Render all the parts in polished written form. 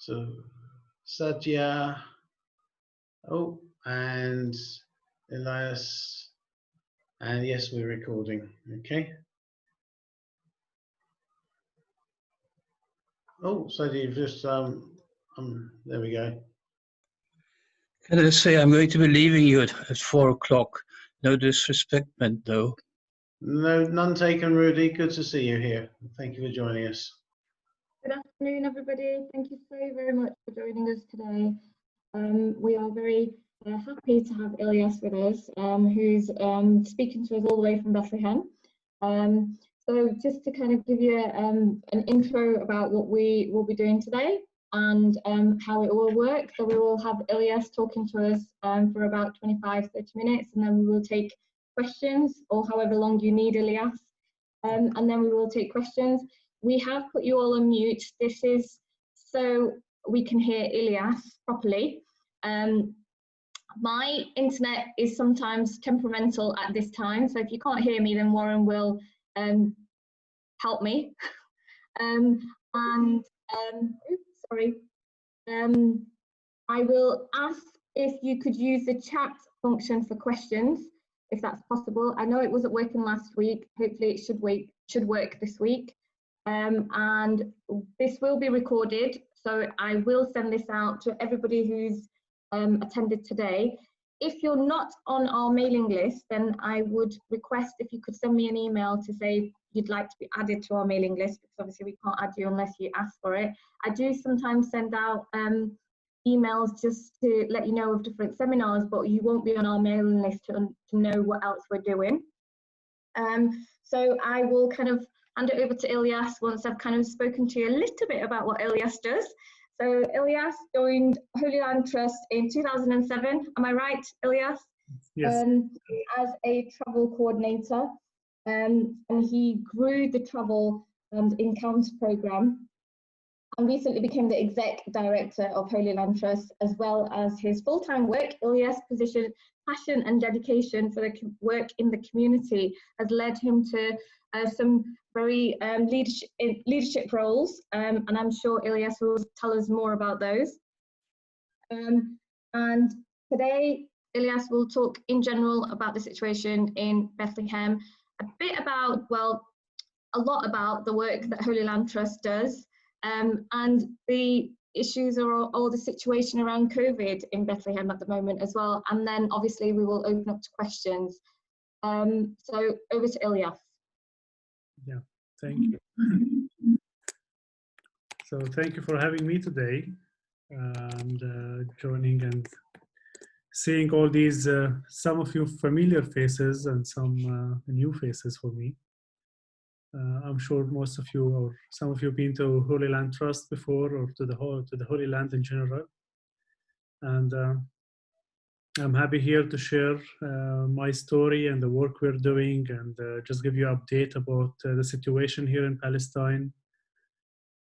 So Satya, oh, and Elias, and yes, we're recording. Okay. Oh, Satya, you've just there we go. Can I say I'm going to be leaving you at 4 o'clock? No disrespect meant, though. No, none taken, Rudy. Good to see you here. Thank you for joining us. Good afternoon, everybody. Thank you so very much for joining us today. We are very happy to have Elias with us, who's speaking to us all the way from Bethlehem. So just to kind of give you an intro about what we will be doing today and how it will work. So we will have Elias talking to us for about 25-30 minutes, and then we will take questions, or however long you need, Elias, and then we will take questions. We have put you all on mute. This is so we can hear Elias properly. My internet is sometimes temperamental at this time, so if you can't hear me, then Warren will help me. I will ask if you could use the chat function for questions, if that's possible. I know it wasn't working last week. Hopefully it should work this week. And this will be recorded, so I will send this out to everybody who's attended today. If you're not on our mailing list, then I would request if you could send me an email to say you'd like to be added to our mailing list, because obviously we can't add you unless you ask for it. I do sometimes send out emails just to let you know of different seminars, but you won't be on our mailing list to know what else we're doing. So I will kind of hand it over to Elias once I've kind of spoken to you a little bit about what Elias does. So Elias joined Holy Land Trust in 2007. Am I right, Elias? Yes. As a travel coordinator, and he grew the travel and encounter program, and recently became the exec director of Holy Land Trust, as well as his full-time work. Elias' position, passion and dedication for the work in the community has led him to some very leadership roles, and I'm sure Elias will tell us more about those. And today, Elias will talk in general about the situation in Bethlehem, a bit about, well, a lot about the work that Holy Land Trust does, and the issues or the situation around COVID in Bethlehem at the moment as well. And then obviously we will open up to questions. So over to Elias. Yeah, thank you. So thank you for having me today and joining and seeing all these, some of you familiar faces and some new faces for me. I'm sure most of you or some of you have been to Holy Land Trust before, or to the Holy Land in general. And I'm happy here to share my story and the work we're doing, and just give you an update about the situation here in Palestine.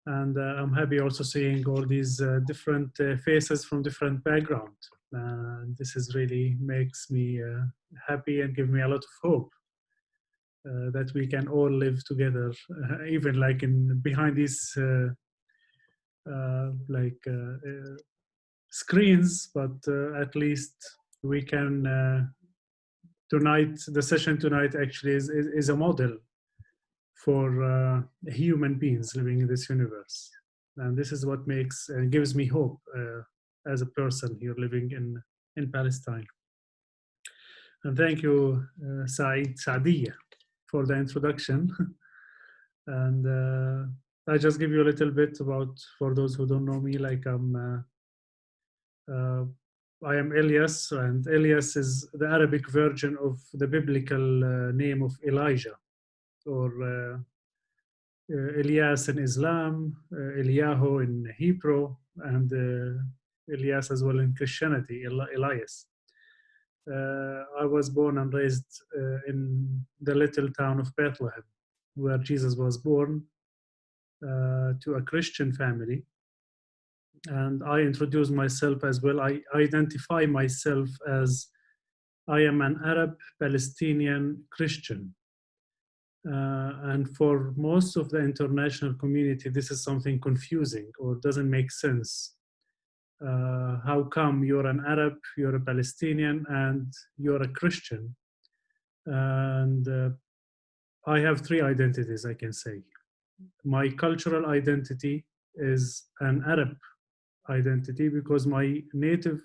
And I'm happy also seeing all these different faces from different backgrounds. This is really makes me happy and give me a lot of hope that we can all live together, even like behind these screens, but at least we can tonight, the session tonight actually is a model for human beings living in this universe. And this is what makes and gives me hope as a person here living in Palestine. And thank you, Saadiya, for the introduction. And I just give you a little bit about, for those who don't know me, like I am Elias, and Elias is the Arabic version of the biblical name of Elijah, or Elias in Islam, Eliyahu in Hebrew, and Elias as well in Christianity, Elias. I was born and raised in the little town of Bethlehem, where Jesus was born, to a Christian family. And I introduce myself as well. I identify myself as I am an Arab Palestinian Christian. And for most of the international community, this is something confusing or doesn't make sense. How come you're an Arab, you're a Palestinian, and you're a Christian? And I have three identities, I can say. My cultural identity is an Arab identity because my native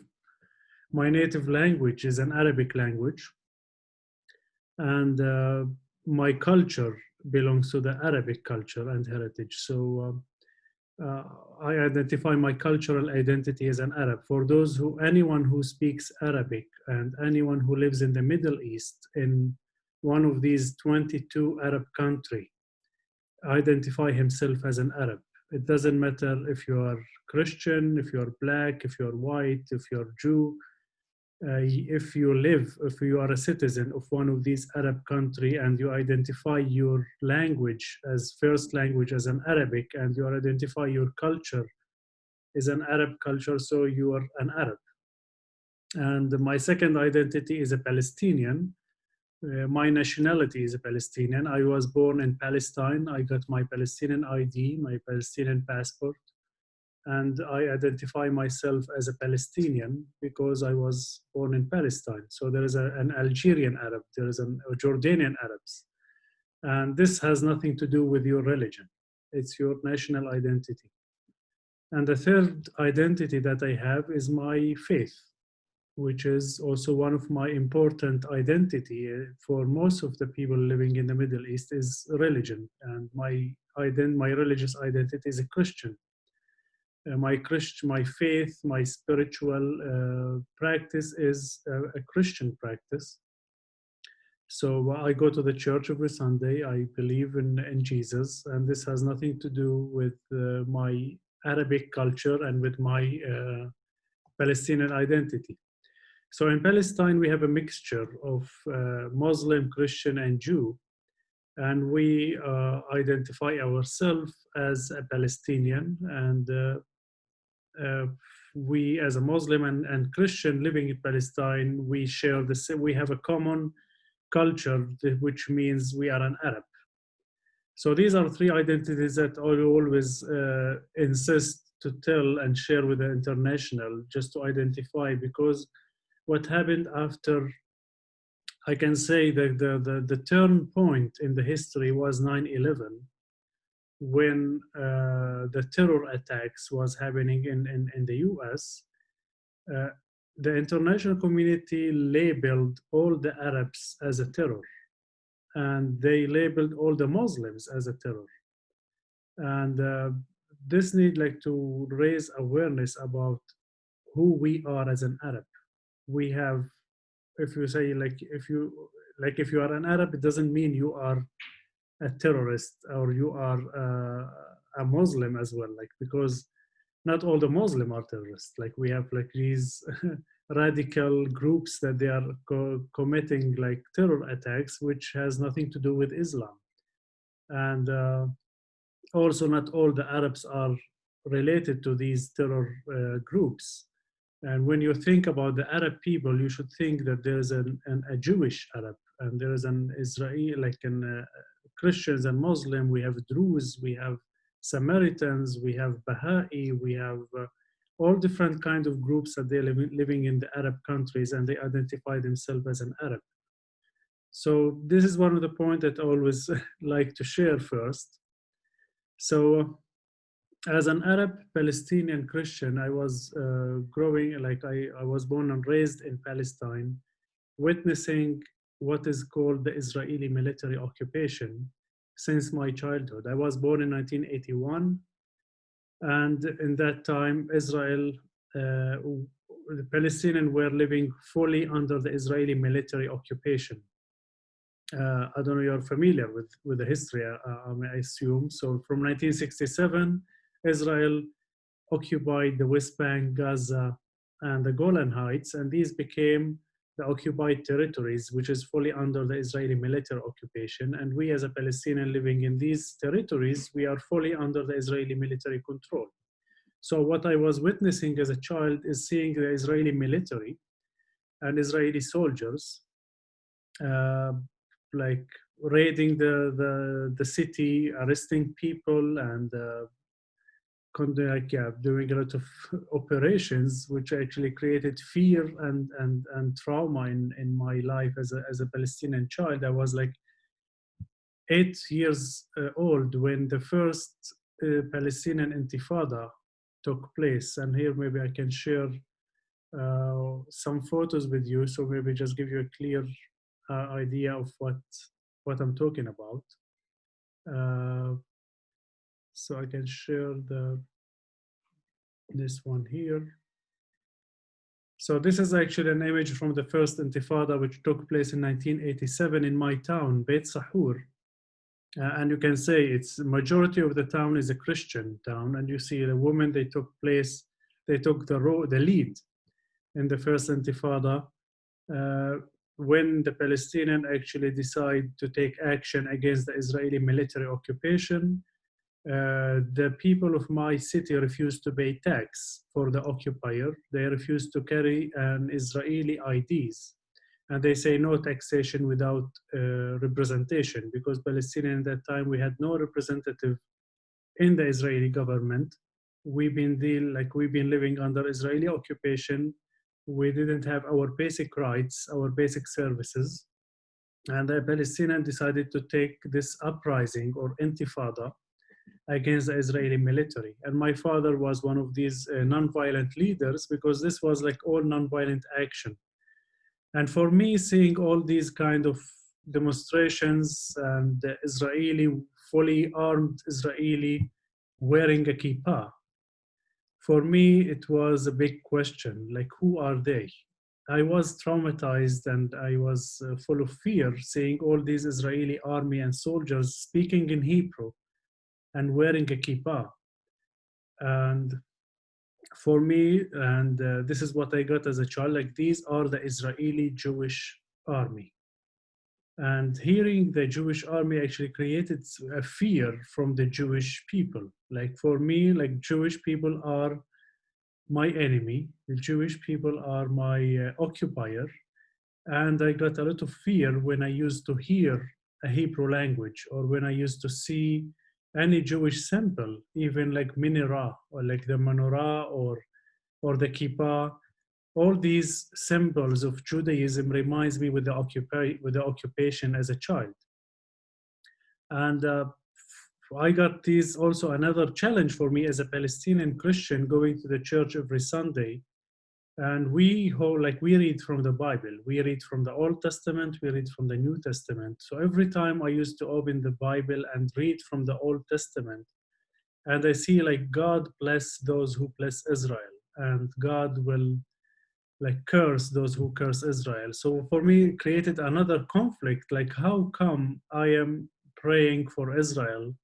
language is an Arabic language, and my culture belongs to the Arabic culture and heritage. So I identify my cultural identity as an Arab. For anyone who speaks Arabic and anyone who lives in the Middle East in one of these 22 Arab countries, identify himself as an Arab. It doesn't matter if you are Christian, if you're black, if you're white, if you're Jew. If you are a citizen of one of these Arab countries and you identify your language as first language as an Arabic, and you identify your culture as an Arab culture, so you are an Arab. And my second identity is a Palestinian. My nationality is a Palestinian. I was born in Palestine. I got my Palestinian ID, my Palestinian passport. And I identify myself as a Palestinian because I was born in Palestine. So there is an Algerian Arab, there is a Jordanian Arabs. And this has nothing to do with your religion. It's your national identity. And the third identity that I have is my faith, which is also one of my important identity for most of the people living in the Middle East is religion. And my religious identity is a Christian. My faith, my spiritual practice is a Christian practice. So I go to the church every Sunday. I believe in Jesus, and this has nothing to do with my Arabic culture and with my Palestinian identity. So in Palestine, we have a mixture of Muslim, Christian, and Jew. And we identify ourselves as a Palestinian, and we as a Muslim and Christian living in Palestine, we share we have a common culture, which means we are an Arab. So these are three identities that I always insist to tell and share with the international, just to identify, because what happened after, I can say that the turn point in the history was 9/11, when the terror attacks was happening in the US. The international community labeled all the Arabs as a terror, and they labeled all the Muslims as a terror. And this need to raise awareness about who we are as an Arab. We have, if you say if you are an Arab, it doesn't mean you are a terrorist or you are a Muslim as well, because not all the Muslim are terrorists. We have these radical groups that they are committing terror attacks, which has nothing to do with Islam. And also not all the Arabs are related to these terror groups. And when you think about the Arab people, you should think that there is a Jewish Arab, and there is an Israeli, Christians and Muslim. We have Druze, we have Samaritans, we have Baha'i, we have all different kinds of groups that they're living in the Arab countries, and they identify themselves as an Arab. So this is one of the points that I always like to share first. So as an Arab Palestinian Christian, I was growing, I was born and raised in Palestine, witnessing what is called the Israeli military occupation since my childhood. I was born in 1981, and in that time, Israel, the Palestinians were living fully under the Israeli military occupation. I don't know, you're familiar with the history, I assume. So from 1967, Israel occupied the West Bank, Gaza, and the Golan Heights, and these became the occupied territories, which is fully under the Israeli military occupation. And we as a Palestinian living in these territories, we are fully under the Israeli military control. So what I was witnessing as a child is seeing the Israeli military and Israeli soldiers raiding the city, arresting people, and doing a lot of operations, which actually created fear and trauma in my life as a Palestinian child. I was like 8 years old when the first Palestinian Intifada took place. And here maybe I can share some photos with you, so maybe just give you a clear idea of what I'm talking about. So I can share this one here. So this is actually an image from the first Intifada, which took place in 1987 in my town, Beit Sahur. And you can say it's majority of the town is a Christian town, and you see the women, they took the lead in the first Intifada when the Palestinians actually decide to take action against the Israeli military occupation. The people of my city refused to pay tax for the occupier. They refused to carry an Israeli IDs. And they say no taxation without representation, because Palestinians at that time, we had no representative in the Israeli government. We've been living under Israeli occupation. We didn't have our basic rights, our basic services. And the Palestinians decided to take this uprising or intifada against the Israeli military. And my father was one of these non-violent leaders, because this was like all non-violent action. And for me, seeing all these kind of demonstrations and the Israeli, fully armed Israeli wearing a kippah, for me, it was a big question, like, who are they? I was traumatized and I was full of fear seeing all these Israeli army and soldiers speaking in Hebrew and wearing a kippah. And for me, and this is what I got as a child, like, these are the Israeli Jewish army. And hearing the Jewish army actually created a fear from the Jewish people. Like, for me, like, Jewish people are my enemy. The Jewish people are my occupier. And I got a lot of fear when I used to hear a Hebrew language, or when I used to see any Jewish symbol, even like menorah, or like the menorah, or the kippah. All these symbols of Judaism reminds me with the occupation as a child. And I got this also another challenge for me as a Palestinian Christian, going to the church every Sunday. And we read from the Bible. We read from the Old Testament, we read from the New Testament. So every time I used to open the Bible and read from the Old Testament, and I see like, God bless those who bless Israel, and God will like curse those who curse Israel. So for me, it created another conflict, like, how come I am praying for Israel,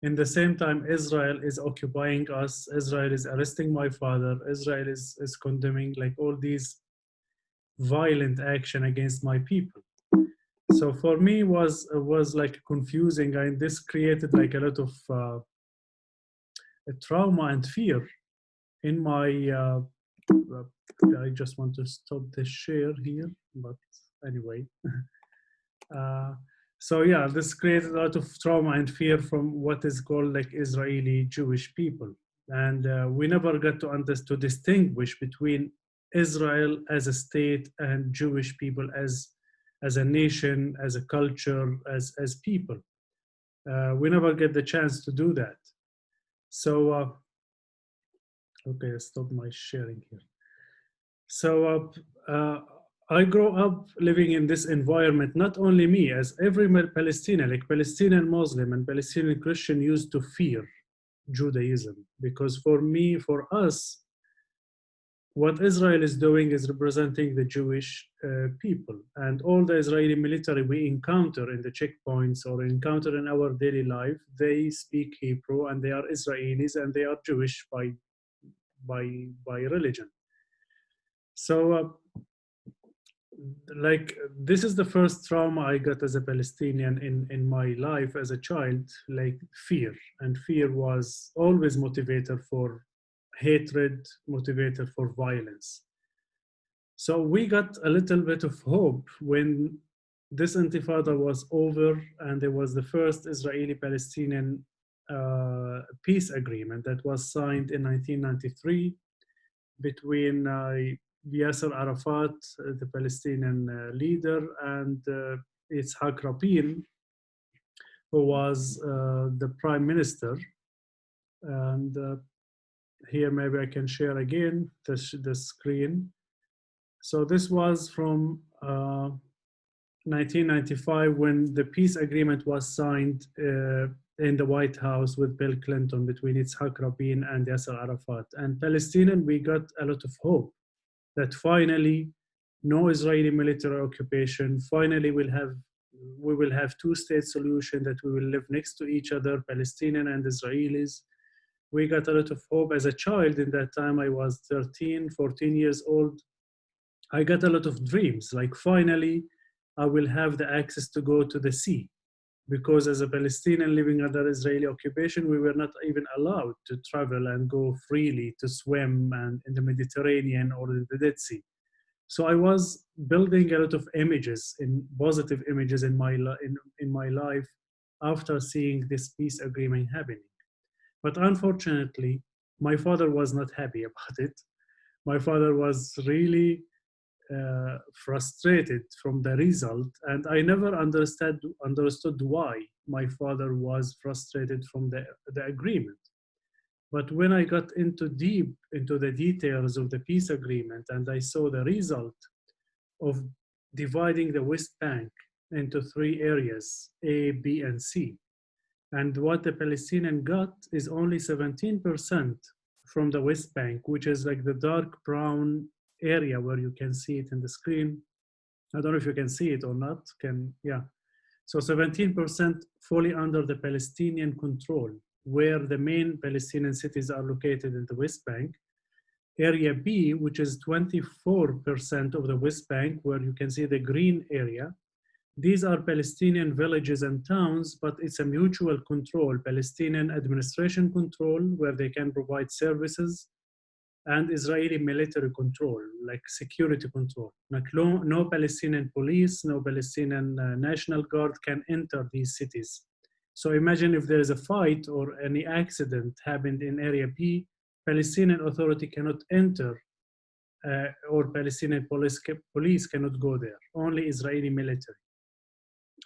in the same time Israel is occupying us, Israel is arresting my father, Israel is condemning like all these violent action against my people. So for me was like confusing, and this created like a lot of trauma and fear in my I just want to stop the share here, but anyway. So yeah, this created a lot of trauma and fear from what is called like Israeli Jewish people. And we never got to distinguish between Israel as a state and Jewish people as a nation, as a culture, as people. We never get the chance to do that. So, okay, I'll stop my sharing here. So I grew up living in this environment, not only me, as every Palestinian, like Palestinian Muslim and Palestinian Christian, used to fear Judaism. Because for us, what Israel is doing is representing the Jewish people. And all the Israeli military we encounter in the checkpoints or encounter in our daily life, they speak Hebrew, and they are Israelis, and they are Jewish by religion. So like, this is the first trauma I got as a Palestinian in my life as a child, like fear. And fear was always motivator for hatred, motivator for violence. So we got a little bit of hope when this intifada was over, and there was the first Israeli-Palestinian peace agreement that was signed in 1993 between Yasser Arafat, the Palestinian leader, and Yitzhak Rabin, who was the prime minister. And here maybe I can share again the screen. So this was from 1995 when the peace agreement was signed in the White House with Bill Clinton between Yitzhak Rabin and Yasser Arafat. And Palestinian, we got a lot of hope that finally no Israeli military occupation, finally we will have two-state solution, that we will live next to each other, Palestinian and Israelis. We got a lot of hope. As a child in that time, I was 13, 14 years old. I got a lot of dreams, like finally I will have the access to go to the sea, because as a Palestinian living under Israeli occupation, we were not even allowed to travel and go freely to swim and in the Mediterranean or in the Dead Sea. So I was building a lot of images, positive images in my life after seeing this peace agreement happening. But unfortunately, my father was not happy about it. My father was really frustrated from the result, and I never understood why my father was frustrated from the agreement. But when I got deep into the details of the peace agreement, and I saw the result of dividing the West Bank into 3 areas, A, B, and C, and what the Palestinian got is only 17% from the West Bank, which is like the dark brown area where you can see it in the screen. I don't know if you can see it or not. Yeah. So 17% fully under the Palestinian control, where the main Palestinian cities are located in the West Bank. Area B, which is 24% of the West Bank, where you can see the green area. These are Palestinian villages and towns, but it's a mutual control, Palestinian administration control, where they can provide services, and Israeli military control, like security control. Like no Palestinian police, no Palestinian National Guard can enter these cities. So imagine if there is a fight or any accident happened in Area B, Palestinian Authority cannot enter, or Palestinian police cannot go there, only Israeli military.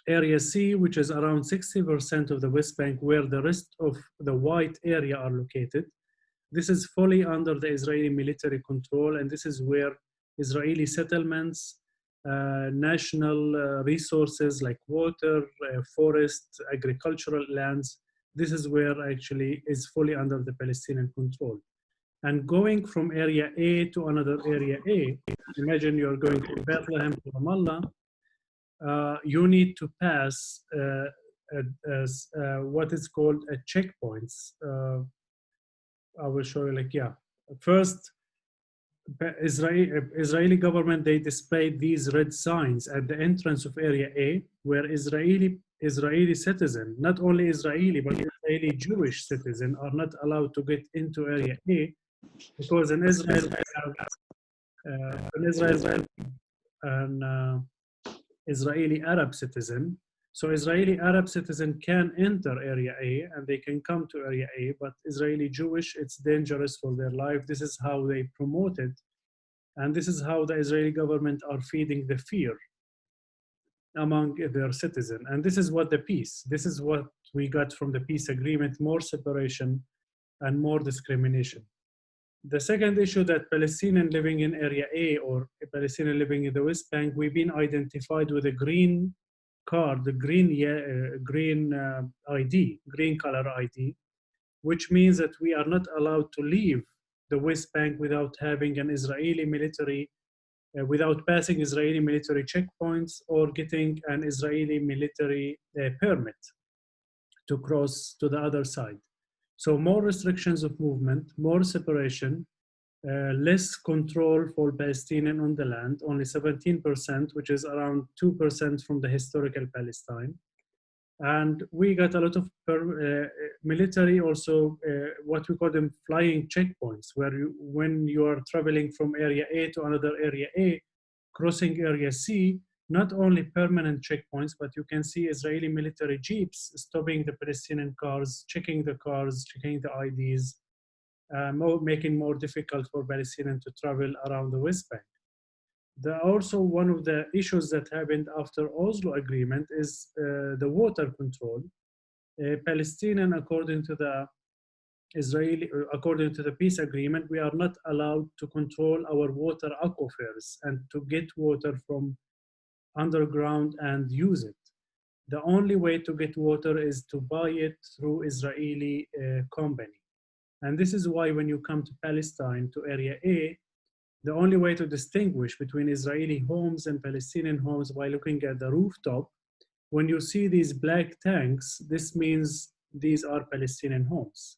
Area C, which is around 60% of the West Bank, where the rest of the white area are located. This is fully under the Israeli military control, and this is where Israeli settlements, national resources like water, forest, agricultural lands, this is where actually is fully under the Palestinian control. And going from Area A to another Area A, imagine you're going to Bethlehem to Ramallah, you need to pass what is called a checkpoints. I will show you, like, yeah. First, Israeli government, they displayed these red signs at the entrance of Area A, where Israeli citizen, not only Israeli, but Israeli Jewish citizen are not allowed to get into Area A, because in Israel, an Israeli Arab citizen. So Israeli Arab citizen can enter Area A and they can come to Area A, but Israeli Jewish, it's dangerous for their life. This is how they promote it. And this is how the Israeli government are feeding the fear among their citizens. And this is what this is what we got from the peace agreement, more separation and more discrimination. The second issue, that Palestinian living in Area A or Palestinian living in the West Bank, we've been identified with a green card, the green ID, green color ID, which means that we are not allowed to leave the West Bank without having an Israeli military, without passing Israeli military checkpoints or getting an Israeli military permit to cross to the other side. So more restrictions of movement, more separation, less control for Palestinian on the land, only 17%, which is around 2% from the historical Palestine. And we got a lot of military also, what we call them flying checkpoints, where when you are traveling from Area A to another Area A, crossing Area C, not only permanent checkpoints, but you can see Israeli military jeeps stopping the Palestinian cars, checking the cars, checking the IDs, making more difficult for Palestinians to travel around the West Bank. Also, one of the issues that happened after Oslo Agreement is the water control. Palestinian, according to the according to the peace agreement, we are not allowed to control our water aquifers and to get water from underground and use it. The only way to get water is to buy it through Israeli company. And this is why when you come to Palestine, to Area A, the only way to distinguish between Israeli homes and Palestinian homes by looking at the rooftop, when you see these black tanks, this means these are Palestinian homes.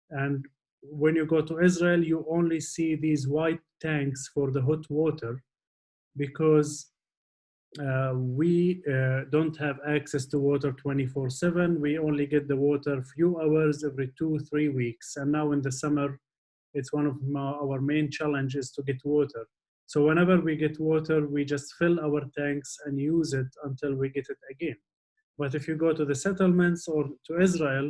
And when you go to Israel, you only see these white tanks for the hot water because we don't have access to water 24/7. We only get the water a few hours every 2-3 weeks. And now in the summer, it's one of our main challenges to get water. So whenever we get water, we just fill our tanks and use it until we get it again. But if you go to the settlements or to Israel,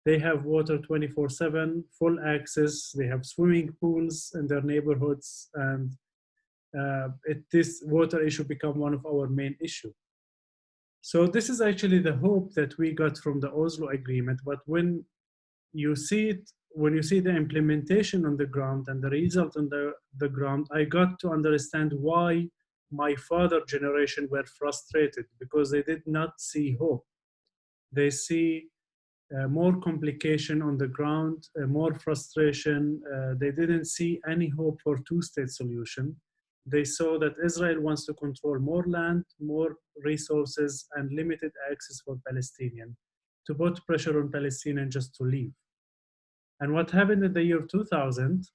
they have water 24/7, full access. They have swimming pools in their neighborhoods, and this water issue become one of our main issue. So this is actually the hope that we got from the Oslo Agreement. But when you see it, when you see the implementation on the ground and the result on the ground, I got to understand why my father generation were frustrated, because they did not see hope. They see more complication on the ground, more frustration. They didn't see any hope for two-state solution. They saw that Israel wants to control more land, more resources, and limited access for Palestinians, to put pressure on Palestinians just to leave. And what happened in the year 2000,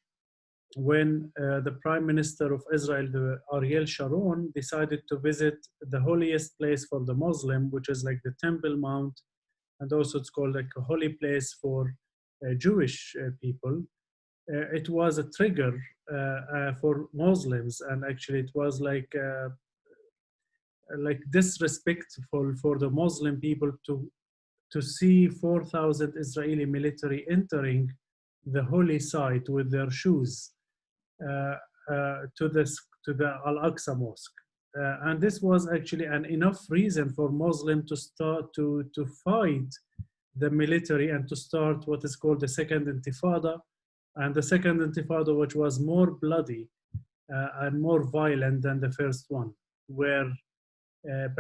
when the Prime Minister of Israel, Ariel Sharon, decided to visit the holiest place for the Muslim, which is like the Temple Mount, and also it's called like a holy place for Jewish people. It was a trigger for Muslims, and actually it was like disrespectful for the Muslim people to see 4,000 Israeli military entering the holy site with their shoes to the Al-Aqsa Mosque. And this was actually an enough reason for Muslims to start to fight the military and to start what is called the Second Intifada. And the Second Intifada, which was more bloody and more violent than the first one, where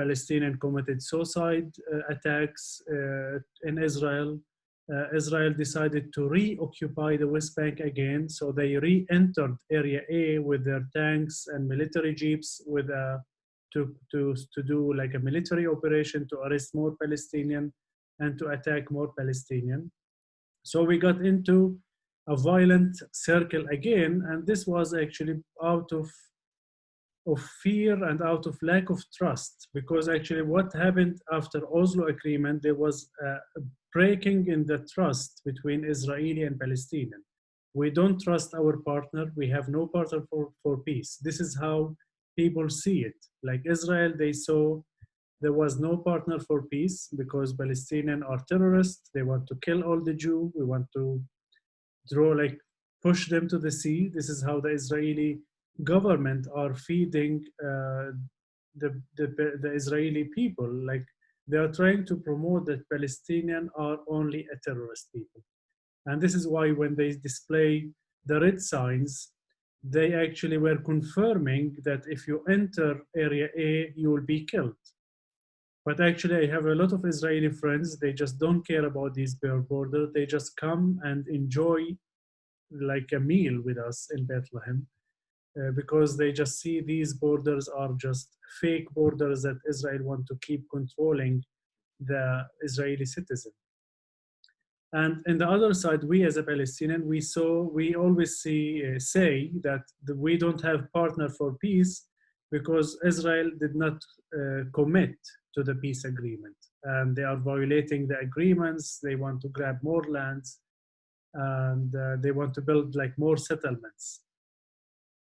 Palestinians committed suicide attacks in Israel. Israel decided to reoccupy the West Bank again, so they re-entered Area A with their tanks and military jeeps with to do like a military operation to arrest more Palestinians and to attack more Palestinians. So we got into a violent circle again, and this was actually out of fear and out of lack of trust, because actually what happened after Oslo Agreement, there was a breaking in the trust between Israeli and Palestinian. We don't trust our partner. We have no partner for peace. This is how people see it. Like Israel, they saw there was no partner for peace because Palestinians are terrorists. They want to kill all the Jews. We want to push them to the sea. This is how the Israeli government are feeding the Israeli people. Like they are trying to promote that Palestinians are only a terrorist people. And this is why when they display the red signs, they actually were confirming that if you enter Area A, you will be killed. But actually, I have a lot of Israeli friends. They just don't care about these borders. They just come and enjoy like a meal with us in Bethlehem because they just see these borders are just fake borders that Israel want to keep controlling the Israeli citizen. And on the other side, we as a Palestinian, we always say that we don't have partner for peace because Israel did not commit to the peace agreement. And they are violating the agreements. They want to grab more lands and they want to build like more settlements.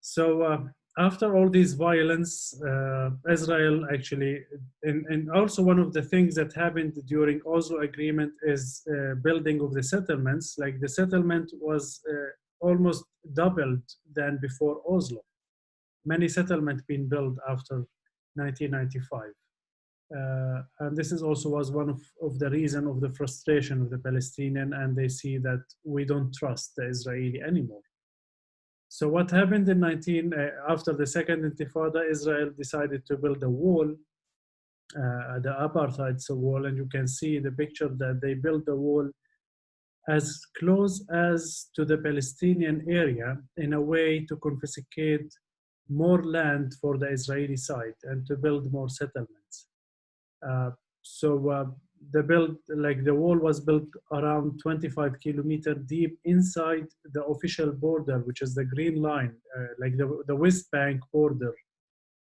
So after all this violence, Israel actually, and also one of the things that happened during Oslo Agreement is building of the settlements. Like the settlement was almost doubled than before Oslo. Many settlements being built after 1995. And this is also was one of the reason of the frustration of the Palestinian, and they see that we don't trust the Israeli anymore. So what happened in after the second Intifada, Israel decided to build a wall, the apartheid wall, and you can see the picture that they built the wall as close as to the Palestinian area in a way to confiscate more land for the Israeli side and to build more settlements. The wall was built around 25 kilometers deep inside the official border, which is the green line, like the West Bank border.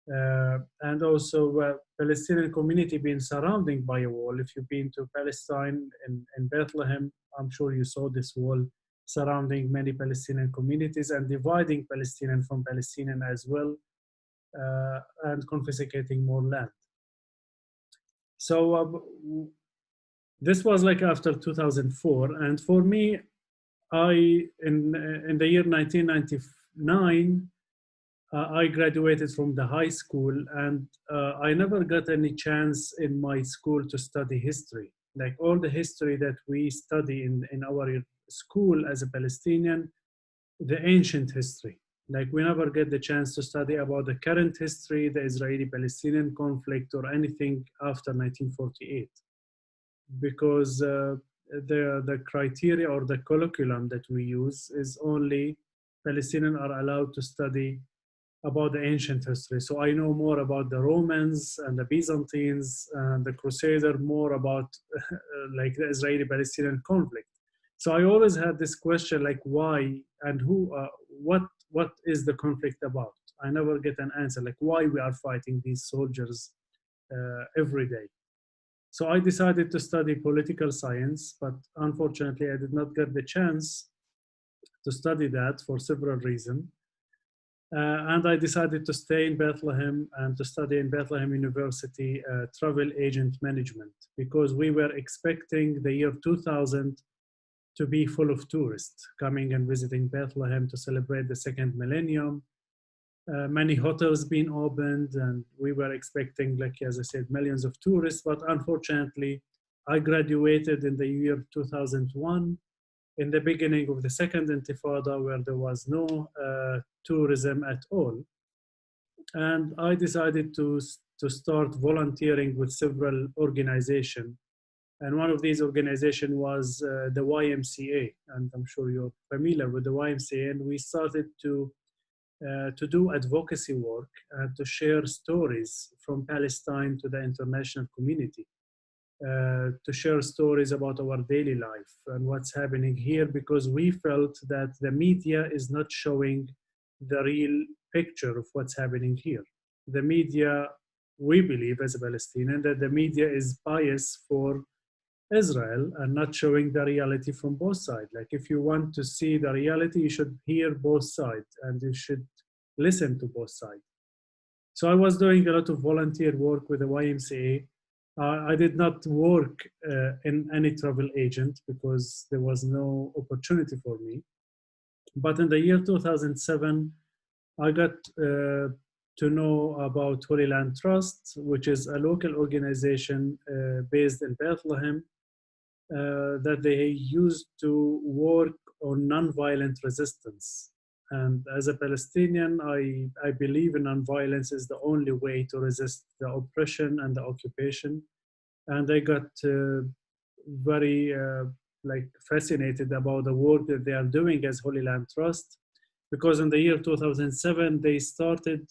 And also Palestinian community being surrounded by a wall. If you've been to Palestine in Bethlehem, I'm sure you saw this wall surrounding many Palestinian communities and dividing Palestinian from Palestinian as well, and confiscating more land. So this was like after 2004, and for me, in the year 1999, I graduated from the high school, and I never got any chance in my school to study history. Like all the history that we study in our school as a Palestinian, the ancient history. Like we never get the chance to study about the current history, the Israeli-Palestinian conflict, or anything after 1948, because the criteria or the curriculum that we use is only Palestinians are allowed to study about the ancient history. So I know more about the Romans and the Byzantines and the Crusader, more about like the Israeli-Palestinian conflict. So I always had this question, like why and who, what is the conflict about? I never get an answer, like why we are fighting these soldiers every day. So I decided to study political science, but unfortunately I did not get the chance to study that for several reasons. And I decided to stay in Bethlehem and to study in Bethlehem University travel agent management, because we were expecting the year 2000 to be full of tourists coming and visiting Bethlehem to celebrate the second millennium. Many hotels being opened, and we were expecting, like as I said, millions of tourists. But unfortunately, I graduated in the year 2001, in the beginning of the second Intifada, where there was no tourism at all. And I decided to start volunteering with several organizations. And one of these organizations was the YMCA, and I'm sure you're familiar with the YMCA. And we started to do advocacy work and to share stories from Palestine to the international community, to share stories about our daily life and what's happening here, because we felt that the media is not showing the real picture of what's happening here. The media, we believe as a Palestinian, that the media is biased for Israel and not showing the reality from both sides. Like if you want to see the reality, you should hear both sides and you should listen to both sides. So I was doing a lot of volunteer work with the YMCA. I did not work in any travel agent because there was no opportunity for me. But in the year 2007, I got to know about Holy Land Trust, which is a local organization based in Bethlehem, that they used to work on nonviolent resistance. And as a Palestinian, I believe in nonviolence is the only way to resist the oppression and the occupation. And I got very fascinated about the work that they are doing as Holy Land Trust, because in the year 2007, they started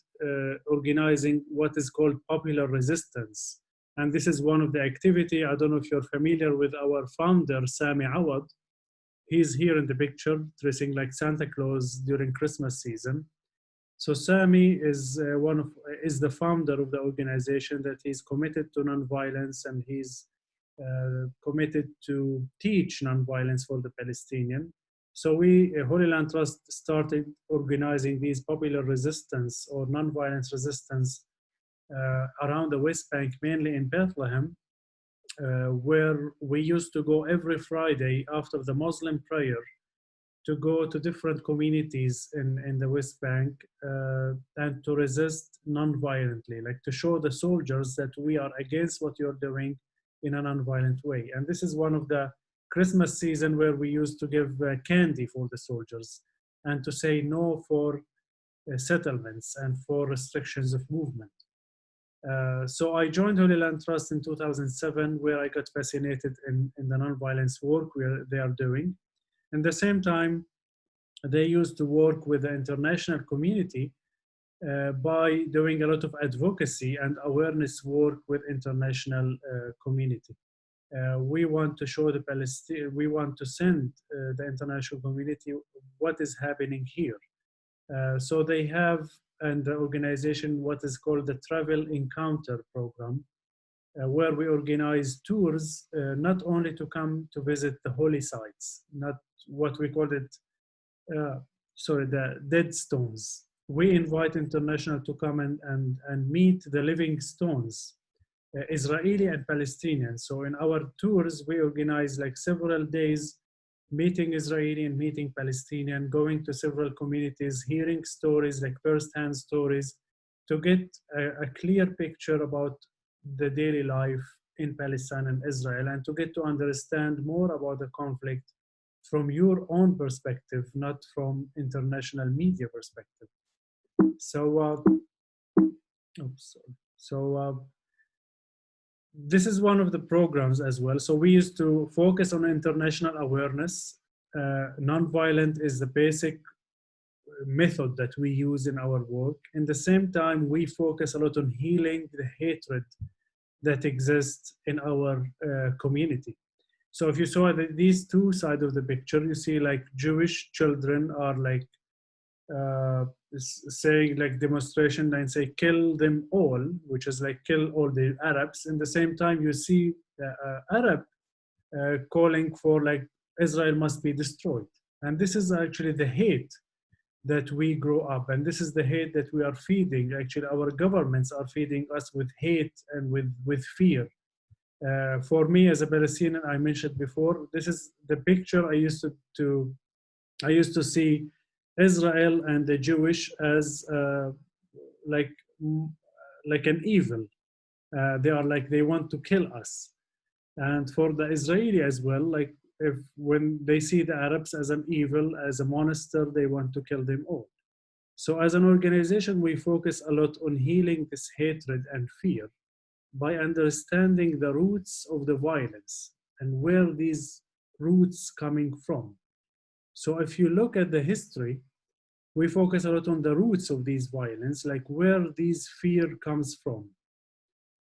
organizing what is called popular resistance. And this is one of the activity. I don't know if you're familiar with our founder, Sami Awad. He's here in the picture, dressing like Santa Claus during Christmas season. So Sami is the founder of the organization that he's committed to nonviolence, and he's committed to teach nonviolence for the Palestinian. So we, Holy Land Trust, started organizing these popular resistance or non-violence resistance around the West Bank, mainly in Bethlehem, where we used to go every Friday after the Muslim prayer to go to different communities in the West Bank and to resist non-violently, like to show the soldiers that we are against what you're doing in a non-violent way. And this is one of the Christmas season where we used to give candy for the soldiers and to say no for settlements and for restrictions of movement. So I joined Holy Land Trust in 2007, where I got fascinated in the non-violence work they are doing. At the same time, they used to work with the international community by doing a lot of advocacy and awareness work with international community. We want to show the Palestine, we want to send the international community what is happening here. So they have, and the organization, what is called the Travel Encounter Program, where we organize tours, not only to come to visit the holy sites, not what we call it, the dead stones. We invite international to come and meet the living stones, Israeli and Palestinian. So in our tours, we organize like several days, meeting Israeli and meeting Palestinian, going to several communities, hearing stories, like first-hand stories, to get a clear picture about the daily life in Palestine and Israel, and to get to understand more about the conflict from your own perspective, not from international media perspective. So, this is one of the programs as well. So we used to focus on international awareness. Non-violent is the basic method that we use in our work. In the same time, we focus a lot on healing the hatred that exists in our community. So if you saw these two sides of the picture, you see like Jewish children are like saying like demonstration and say kill them all, which is like kill all the Arabs. In the same time, you see the Arab calling for like Israel must be destroyed. And this is actually the hate that we grow up, and this is the hate that we are feeding. Actually, our governments are feeding us with hate and with fear. For me as a Palestinian, I mentioned before, this is the picture I used to see Israel and the Jewish as like an evil. They are like, they want to kill us. And for the Israeli as well, like when they see the Arabs as an evil, as a monster, they want to kill them all. So as an organization, we focus a lot on healing this hatred and fear by understanding the roots of the violence and where these roots coming from. So if you look at the history, we focus a lot on the roots of these violence, like where these fear comes from.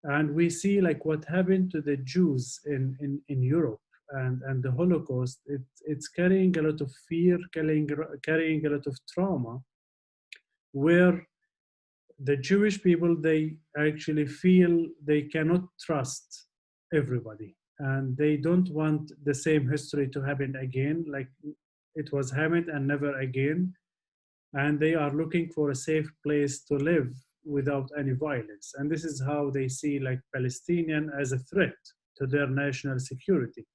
And we see like what happened to the Jews in Europe and the Holocaust. It's carrying a lot of fear, carrying a lot of trauma, where the Jewish people, they actually feel they cannot trust everybody, and they don't want the same history to happen again, like it was happened and never again. And they are looking for a safe place to live without any violence. And this is how they see like Palestinian as a threat to their national security.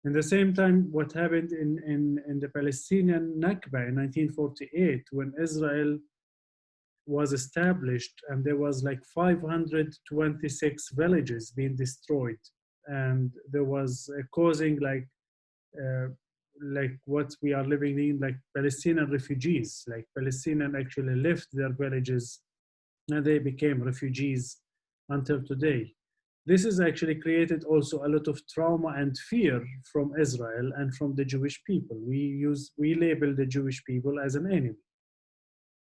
In the same time, what happened in the Palestinian Nakba in 1948, when Israel was established, and there was like 526 villages being destroyed, and there was causing like what we are living in, like Palestinian refugees, like Palestinians actually left their villages and they became refugees until today. This has actually created also a lot of trauma and fear from Israel and from the Jewish people. We label the Jewish people as an enemy.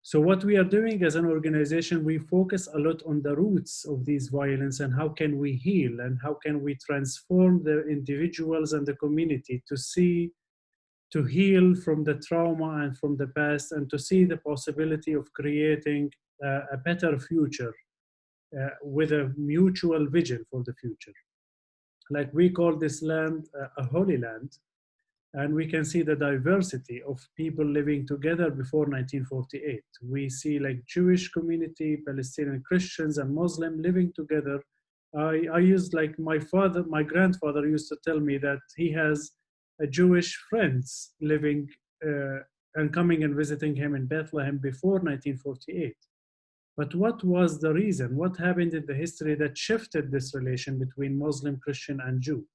So what we are doing as an organization, we focus a lot on the roots of these violence and how can we heal and how can we transform the individuals and the community to heal from the trauma and from the past, and to see the possibility of creating a better future with a mutual vision for the future. Like we call this land a holy land, And we can see the diversity of people living together before 1948. We see like Jewish community, Palestinian Christians, and Muslim living together. I used like my grandfather used to tell me that he has a Jewish friends living and coming and visiting him in Bethlehem before 1948. But what was the reason? What happened in the history that shifted this relation between Muslim, Christian, and Jew?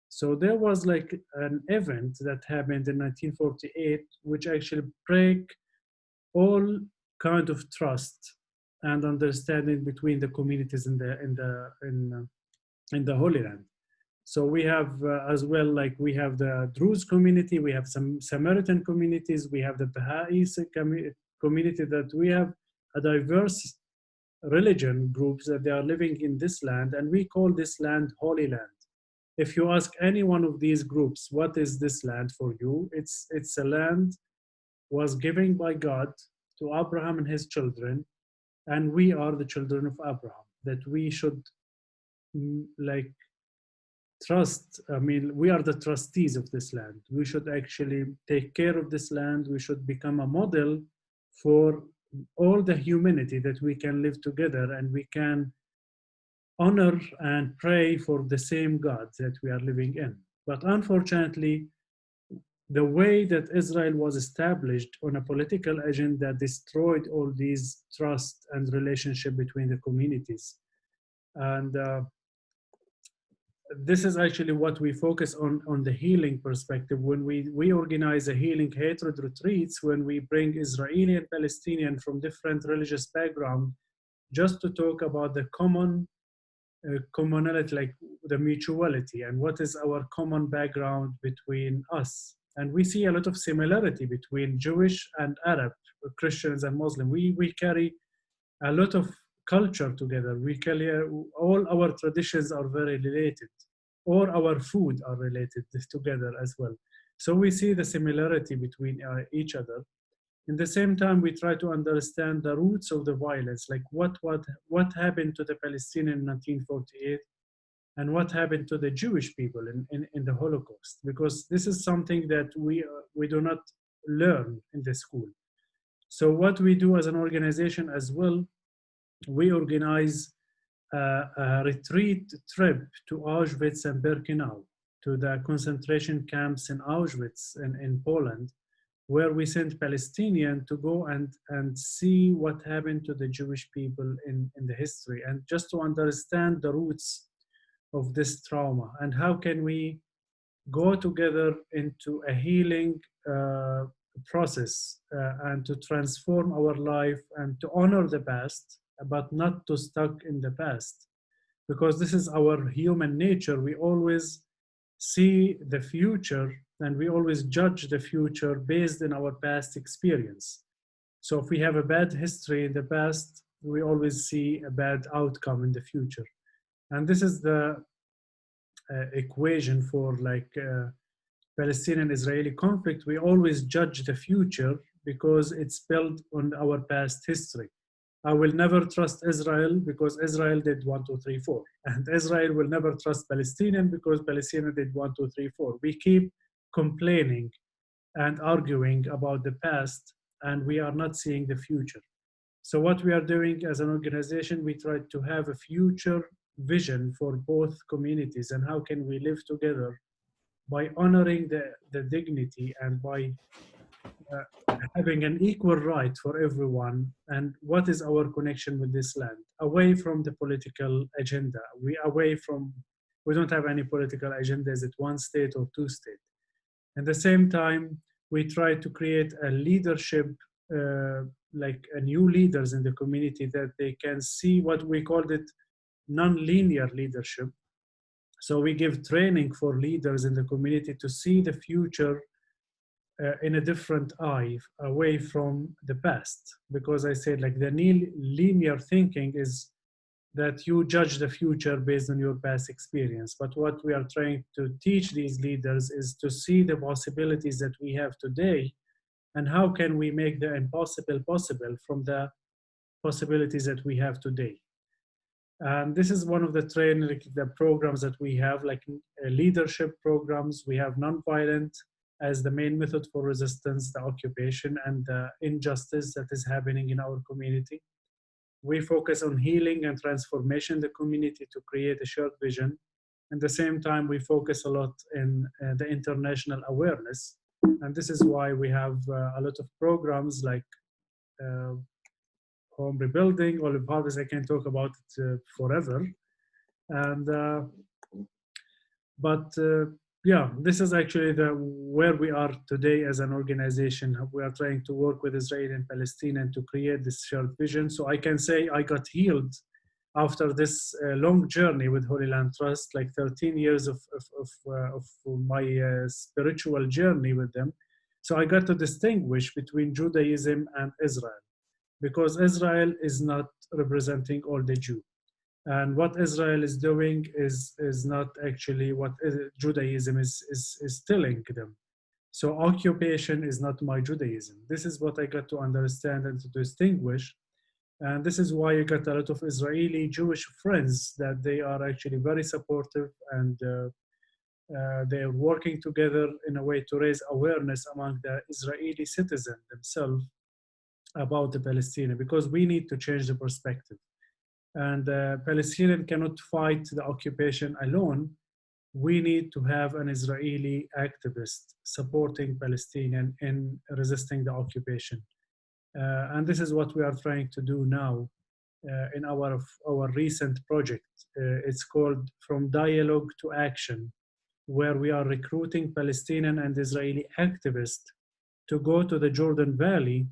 So there was like an event that happened in 1948, which actually break all kind of trust and understanding between the communities in the Holy Land. So we have as well, like we have the Druze community, we have some Samaritan communities, we have the Baha'i community, that we have a diverse religion groups that they are living in this land, and we call this land Holy Land. If you ask any one of these groups, what is this land for you? It's a land was given by God to Abraham and his children, and we are the children of Abraham, that we should like trust. I mean, we are the trustees of this land. We should actually take care of this land. We should become a model for all the humanity, that we can live together and we can honor and pray for the same God that we are living in. But unfortunately, the way that Israel was established on a political agenda destroyed all these trust and relationship between the communities. And this is actually what we focus on the healing perspective. When we organize a healing hatred retreats, when we bring Israeli and Palestinian from different religious background, just to talk about the commonality, like the mutuality, and what is our common background between us. And we see a lot of similarity between Jewish and Arab, Christians and Muslim. We carry a lot of culture together. We carry all our traditions are very related, or our food are related together as well. So we see the similarity between each other. In the same time, we try to understand the roots of the violence, like what happened to the Palestinians in 1948, and what happened to the Jewish people in the Holocaust, because this is something that we do not learn in the school. So what we do as an organization as well, we organize a retreat trip to Auschwitz and Birkenau, to the concentration camps in Auschwitz in Poland, where we sent Palestinians to go and see what happened to the Jewish people in the history, and just to understand the roots of this trauma, and how can we go together into a healing process and to transform our life and to honor the past, but not to stuck in the past, because this is our human nature. We always see the future and we always judge the future based on our past experience. So if we have a bad history in the past, we always see a bad outcome in the future. And this is the equation for like Palestinian-Israeli conflict. We always judge the future because it's built on our past history. I will never trust Israel because Israel did 1, 2, 3, 4. And Israel will never trust Palestinian because Palestinian did 1, 2, 3, 4. We keep complaining and arguing about the past, and we are not seeing the future. So what we are doing as an organization, we try to have a future vision for both communities, and how can we live together by honoring the dignity and by having an equal right for everyone, and what is our connection with this land, away from the political agenda. We don't have any political agenda. Is it one state or two states? At the same time, we try to create a leadership, like a new leaders in the community, that they can see what we called it non-linear leadership. So we give training for leaders in the community to see the future in a different eye, away from the past. Because I said, like, the linear thinking is that you judge the future based on your past experience. But what we are trying to teach these leaders is to see the possibilities that we have today, and how can we make the impossible possible from the possibilities that we have today. And this is one of the training, the programs that we have, like leadership programs. We have nonviolent as the main method for resistance, the occupation, and the injustice that is happening in our community. We focus on healing and transformation in the community to create a shared vision. At the same time, we focus a lot in the international awareness. And this is why we have a lot of programs like home rebuilding, olive harvest. I can talk about it forever. And yeah, this is actually where we are today as an organization. We are trying to work with Israel and Palestine and to create this shared vision. So I can say I got healed after this long journey with Holy Land Trust, like 13 years of my spiritual journey with them. So I got to distinguish between Judaism and Israel, because Israel is not representing all the Jews. And what Israel is doing is not actually what Judaism is telling them. So occupation is not my Judaism. This is what I got to understand and to distinguish. And this is why you got a lot of Israeli Jewish friends that they are actually very supportive, and they are working together in a way to raise awareness among the Israeli citizens themselves about the Palestinian, because we need to change the perspective. And Palestinian cannot fight the occupation alone. We need to have an Israeli activist supporting Palestinian in resisting the occupation. And this is what we are trying to do now in our recent project. It's called From Dialogue to Action, where we are recruiting Palestinian and Israeli activists to go to the Jordan Valley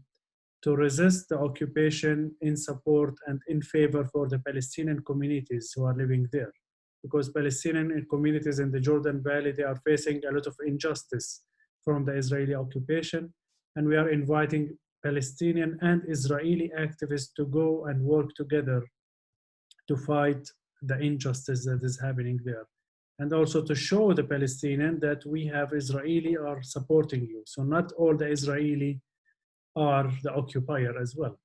to resist the occupation in support and in favor for the Palestinian communities who are living there. Because Palestinian communities in the Jordan Valley, they are facing a lot of injustice from the Israeli occupation. And we are inviting Palestinian and Israeli activists to go and work together to fight the injustice that is happening there. And also to show the Palestinian that we have Israeli are supporting you. So not all the Israeli are the occupier as well.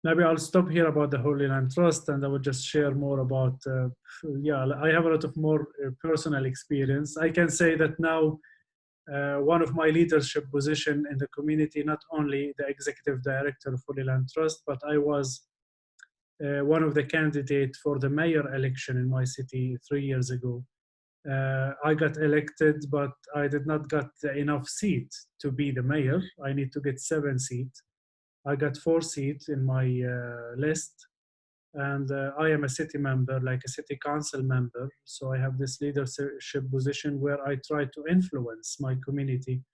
Maybe I'll stop here about the Holy Land Trust, and I will just share more about, yeah, I have a lot of more personal experience. I can say that now one of my leadership position in the community, not only the executive director of Holy Land Trust, but I was one of the candidates for the mayor election in my city 3 years ago. I got elected, but I did not get enough seats to be the mayor. I need to get 7 seats. I got 4 seats in my list, and I am a city member, like a city council member. So I have this leadership position where I try to influence my community,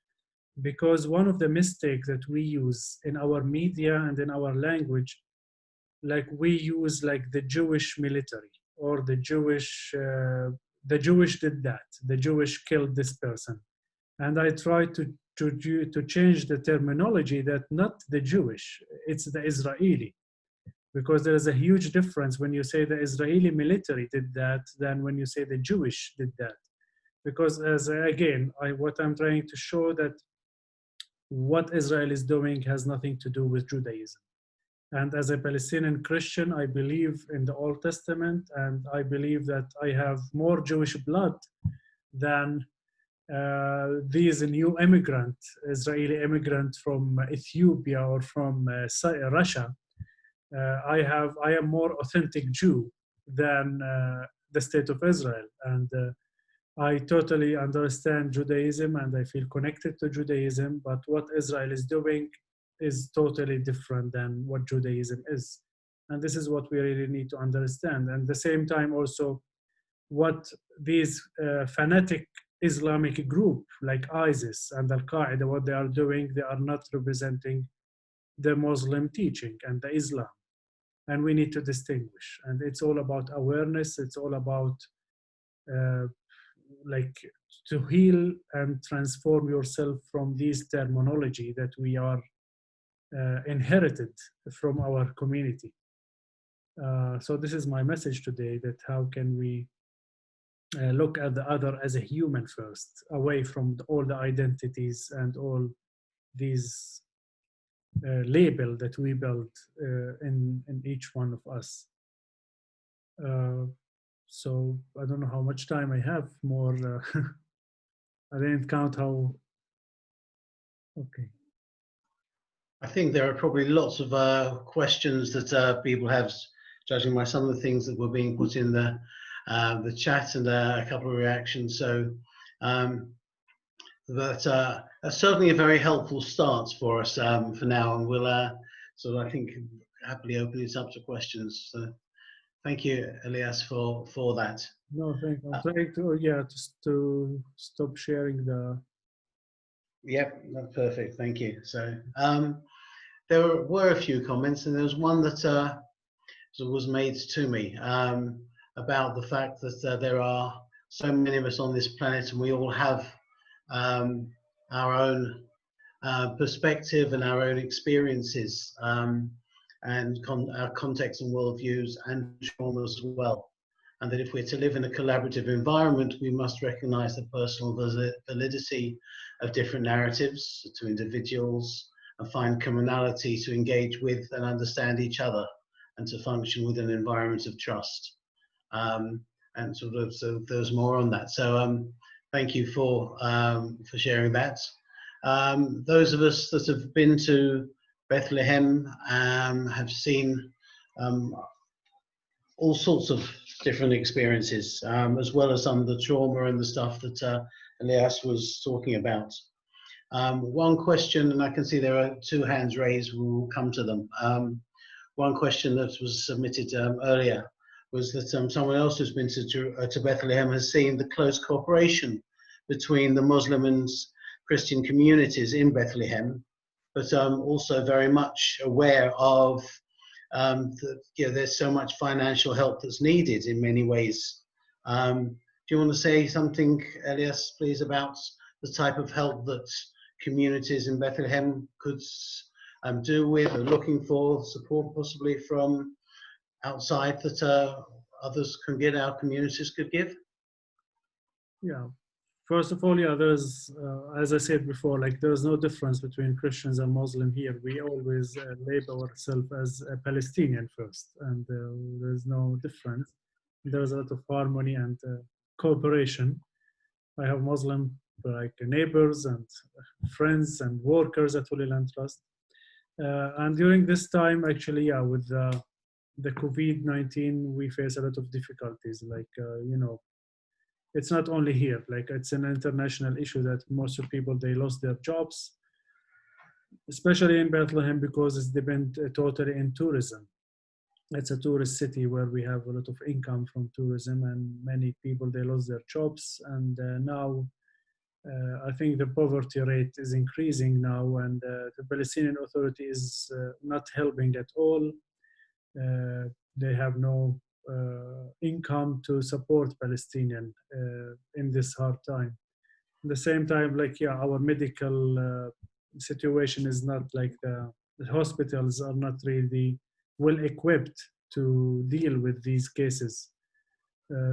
because one of the mistakes that we use in our media and in our language, like we use like the Jewish military or the Jewish did that, the Jewish killed this person. And I try to change the terminology that not the Jewish, it's the Israeli. Because there is a huge difference when you say the Israeli military did that than when you say the Jewish did that. Because as again, what I'm trying to show that what Israel is doing has nothing to do with Judaism. And as a Palestinian Christian, I believe in the Old Testament, and I believe that I have more Jewish blood than these new Israeli immigrant from Ethiopia or from Russia. I am more authentic Jew than the state of Israel. And I totally understand Judaism and I feel connected to Judaism, but what Israel is doing is totally different than what Judaism is. And this is what we really need to understand. And at the same time also, what these fanatic Islamic group like ISIS and Al-Qaeda, what they are doing, they are not representing the Muslim teaching and the Islam. And we need to distinguish. And it's all about awareness. It's all about like to heal and transform yourself from these terminology that we are inherited from our community. So this is my message today, that how can we look at the other as a human first, away from all the identities and all these label that we built in each one of us. So I don't know how much time I have more. I didn't count how. Okay. I think there are probably lots of questions that people have, judging by some of the things that were being put in the chat and a couple of reactions. So that's certainly a very helpful start for us for now, and we'll I think happily open it up to questions. So thank you, Elias, for that. No, thank you. I'm trying to just to stop sharing the. Yep, that's perfect. Thank you. So there were a few comments, and there was one that was made to me about the fact that there are so many of us on this planet, and we all have our own perspective and our own experiences and our context and worldviews and trauma as well. And that if we're to live in a collaborative environment, we must recognize the personal validity of different narratives to individuals and find commonality to engage with and understand each other and to function with an environment of trust. And so there's more on that. So thank you for sharing that. Those of us that have been to Bethlehem have seen all sorts of different experiences, as well as some of the trauma and the stuff that Elias was talking about. One question, and I can see there are two hands raised, we'll come to them. One question that was submitted earlier was that someone else who's been to Bethlehem has seen the close cooperation between the Muslim and Christian communities in Bethlehem, but also very much aware of there's so much financial help that's needed in many ways. Do you want to say something, Elias, please, about the type of help that communities in Bethlehem could do with or looking for support possibly from outside that others can get, our communities could give? Yeah. First of all, there's, as I said before, like there's no difference between Christians and Muslim here. We always label ourselves as a Palestinian first, and there's no difference. There's a lot of harmony and cooperation. I have Muslim like neighbors and friends and workers at Holy Land Trust. And during this time, actually, with the COVID-19, we face a lot of difficulties, like, it's not only here, like it's an international issue that most of people, they lost their jobs, especially in Bethlehem, because it's depend totally in tourism. It's a tourist city where we have a lot of income from tourism, and many people, they lost their jobs. And now I think the poverty rate is increasing now, and the Palestinian Authority is not helping at all. They have no income to support Palestinian in this hard time. At the same time, like, our medical situation is not like the hospitals are not really well equipped to deal with these cases.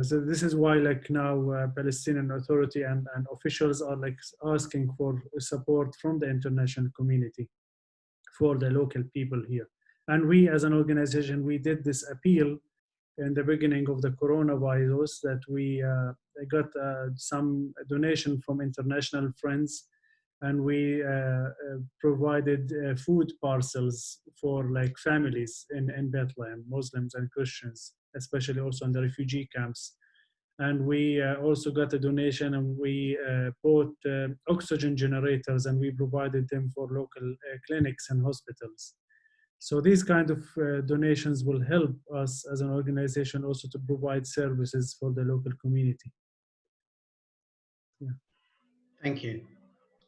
So this is why, like, now Palestinian Authority and officials are like asking for support from the international community for the local people here. And we as an organization, we did this appeal in the beginning of the coronavirus that we got some donation from international friends, and we provided food parcels for like families in Bethlehem, Muslims and Christians, especially also in the refugee camps. And we also got a donation, and we bought oxygen generators, and we provided them for local clinics and hospitals. So these kind of donations will help us as an organization also to provide services for the local community. Yeah. Thank you.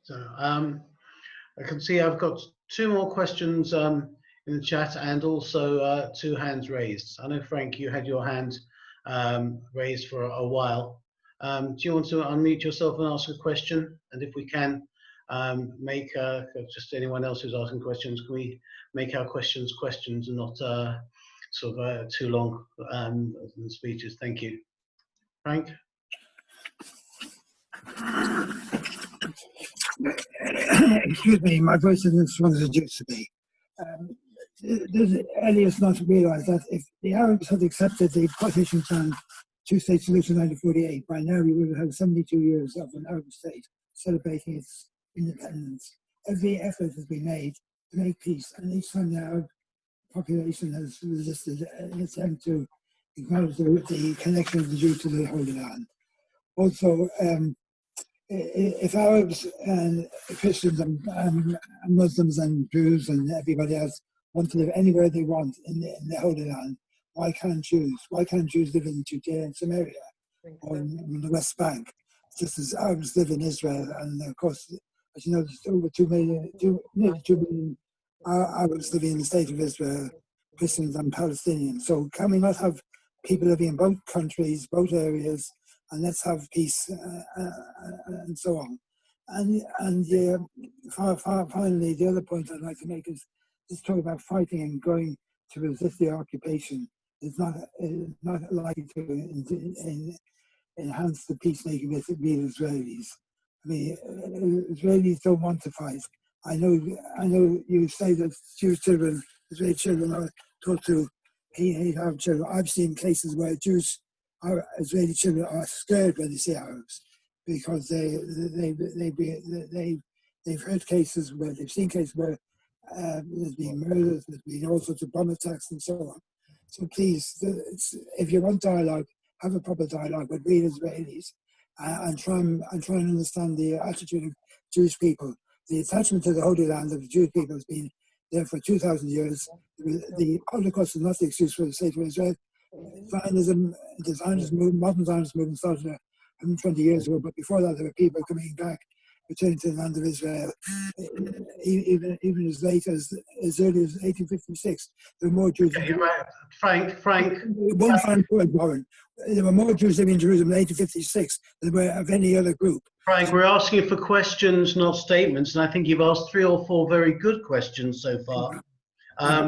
So I can see I've got two more questions in the chat, and also two hands raised. I know, Frank, you had your hand raised for a while. Do you want to unmute yourself and ask a question? And if we can, make just anyone else who's asking questions, can we make our questions and not sort of too long speeches? Thank you. Frank? Excuse me, my voice isn't as strong as it used to be. Does Elias not realise that if the Arabs had accepted the partition plan, two-state solution in 1948, by now we would have had 72 years of an Arab state, celebrating its independence. Every effort has been made to make peace, and each time the Arab population has resisted an attempt to acknowledge the connection of the Jews to the Holy Land. Also, if Arabs and Christians and Muslims and Jews and everybody else want to live anywhere they want in the Holy Land, why can't Jews? Why can't Jews live in Judea and Samaria or in the West Bank, just as Arabs live in Israel? And of course, as you know, there's over 2 million, nearly 2 million Arabs living in the state of Israel, Christians and Palestinians. So can we not have people living in both countries, both areas, and let's have peace and so on. And finally, the other point I'd like to make is this talk about fighting and going to resist the occupation is not likely to enhance the peacemaking with the Israelis. I mean, Israelis don't want to fight. I know you say that Jewish children, Israeli children are taught to hate Arab children. I've seen cases where Israeli children are scared when they see Arabs because they've heard cases where they've seen cases where there's been murders, there's been all sorts of bomb attacks and so on. So please, if you want dialogue, have a proper dialogue with real Israelis and try and understand the attitude of Jewish people. The attachment to the Holy Land of the Jewish people has been there for 2,000 years. The Holocaust is not the excuse for the state of Israel. Zionism, the Zionist movement, modern Zionist movement started 120 years ago, but before that there were people coming back, returning to the land of Israel. Even as late as early as 1856, there were more Jews. Frank. One final point, Warren. There were more Jews living in Jerusalem in 1856 than there were of any other group. Frank, we're asking for questions, not statements, and I think you've asked 3 or 4 very good questions so far. I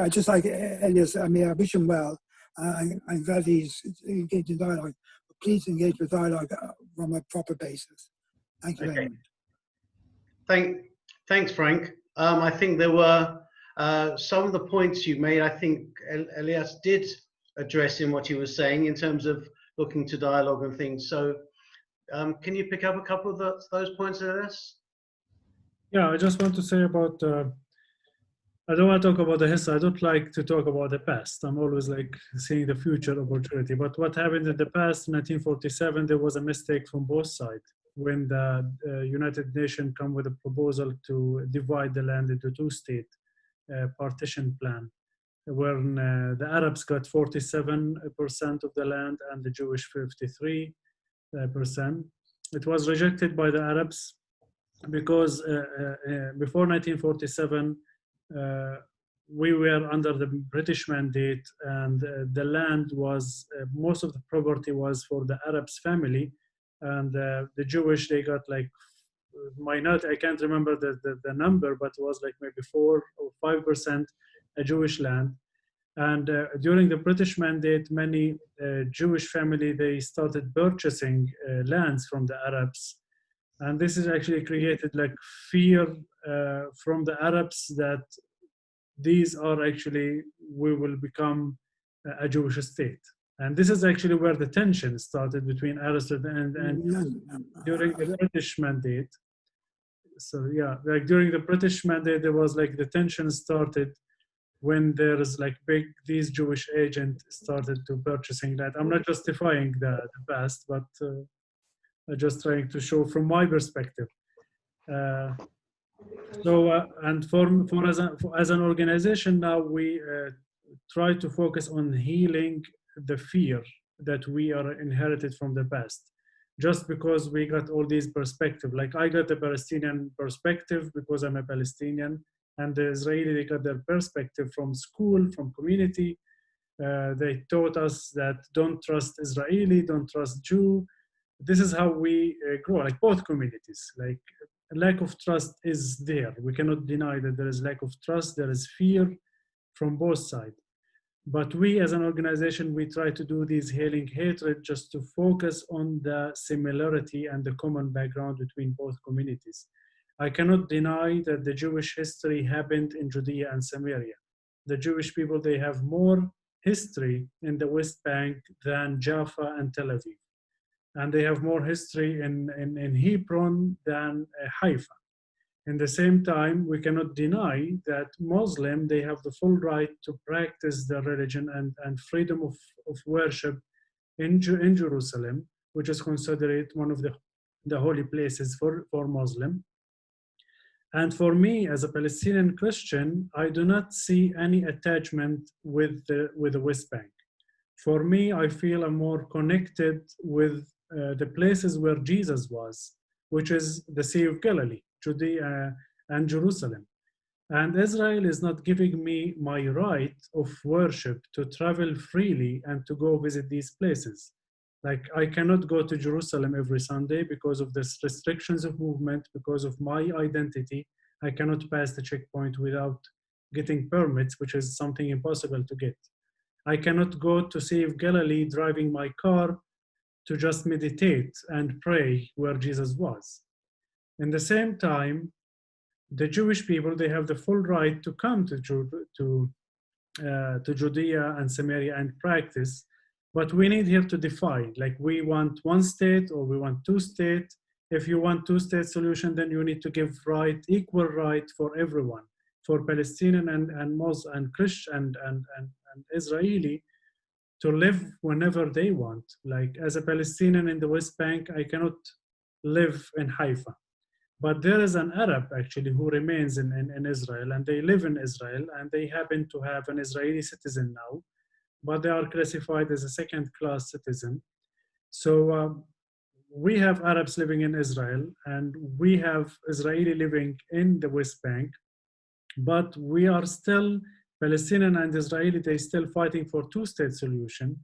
just like Elias. I mean, I wish him well. I'm glad he's engaged in dialogue. But please engage with dialogue from a proper basis. Thank you very much. Thanks, Frank. I think there were some of the points you made. I think Elias did address in what he was saying in terms of looking to dialogue and things. So, can you pick up a couple of those points, Elias? Yeah, I just want to say about. I don't want to talk about the history. I don't like to talk about the past. I'm always like seeing the future opportunity. But what happened in the past, in 1947, there was a mistake from both sides when the United Nations come with a proposal to divide the land into 2-state partition plan, where the Arabs got 47% of the land and the Jewish 53%. It was rejected by the Arabs because before 1947, we were under the British mandate, and the land was, most of the property was for the Arabs family, and the Jewish, they got like, minority, I can't remember the number, but it was like maybe 4 or 5% a Jewish land. And during the British mandate, many Jewish family, they started purchasing lands from the Arabs. And this has actually created like fear from the Arabs that these are actually, we will become a Jewish state. And this is actually where the tension started between Arabs and during the British mandate. So yeah, like during the British mandate, there was like the tension started when there's like these Jewish agents started to purchasing that. I'm not justifying the past, but I'm just trying to show from my perspective. And as an organization now, we try to focus on healing the fear that we are inherited from the past. Just because we got all these perspectives, like I got the Palestinian perspective because I'm a Palestinian, and the Israeli, they got their perspective from school, from community. They taught us that don't trust Israeli, don't trust Jew. This is how we grow, like both communities. Like lack of trust is there. We cannot deny that there is lack of trust, there is fear from both sides. But we as an organization, we try to do this healing hatred just to focus on the similarity and the common background between both communities. I cannot deny that the Jewish history happened in Judea and Samaria. The Jewish people, they have more history in the West Bank than Jaffa and Tel Aviv. and they have more history in Hebron than Haifa. In the same time, we cannot deny that Muslim, they have the full right to practice their religion and freedom of worship in Jerusalem, which is considered one of the holy places for Muslim. And for me, as a Palestinian Christian, I do not see any attachment with the West Bank. For me, I feel I'm more connected with the places where Jesus was, which is the Sea of Galilee, Judea and Jerusalem. And Israel is not giving me my right of worship to travel freely and to go visit these places. Like, I cannot go to Jerusalem every Sunday because of the restrictions of movement, because of my identity. I cannot pass the checkpoint without getting permits, which is something impossible to get. I cannot go to Sea of Galilee driving my car to just meditate and pray where Jesus was. In the same time, the Jewish people, they have the full right to come to Judea and Samaria and practice, but we need here to define, like, we want one state or we want two states. If you want two-state solution, then you need to give equal right for everyone, for Palestinian and Muslim and Christian and Israeli, to live whenever they want. Like, as a Palestinian in the West Bank, I cannot live in Haifa. But there is an Arab actually who remains in Israel, and they live in Israel, and they happen to have an Israeli citizen now, but they are classified as a second-class citizen. So we have Arabs living in Israel, and we have Israeli living in the West Bank, but we are still, Palestinian and Israeli, they still fighting for two-state solution.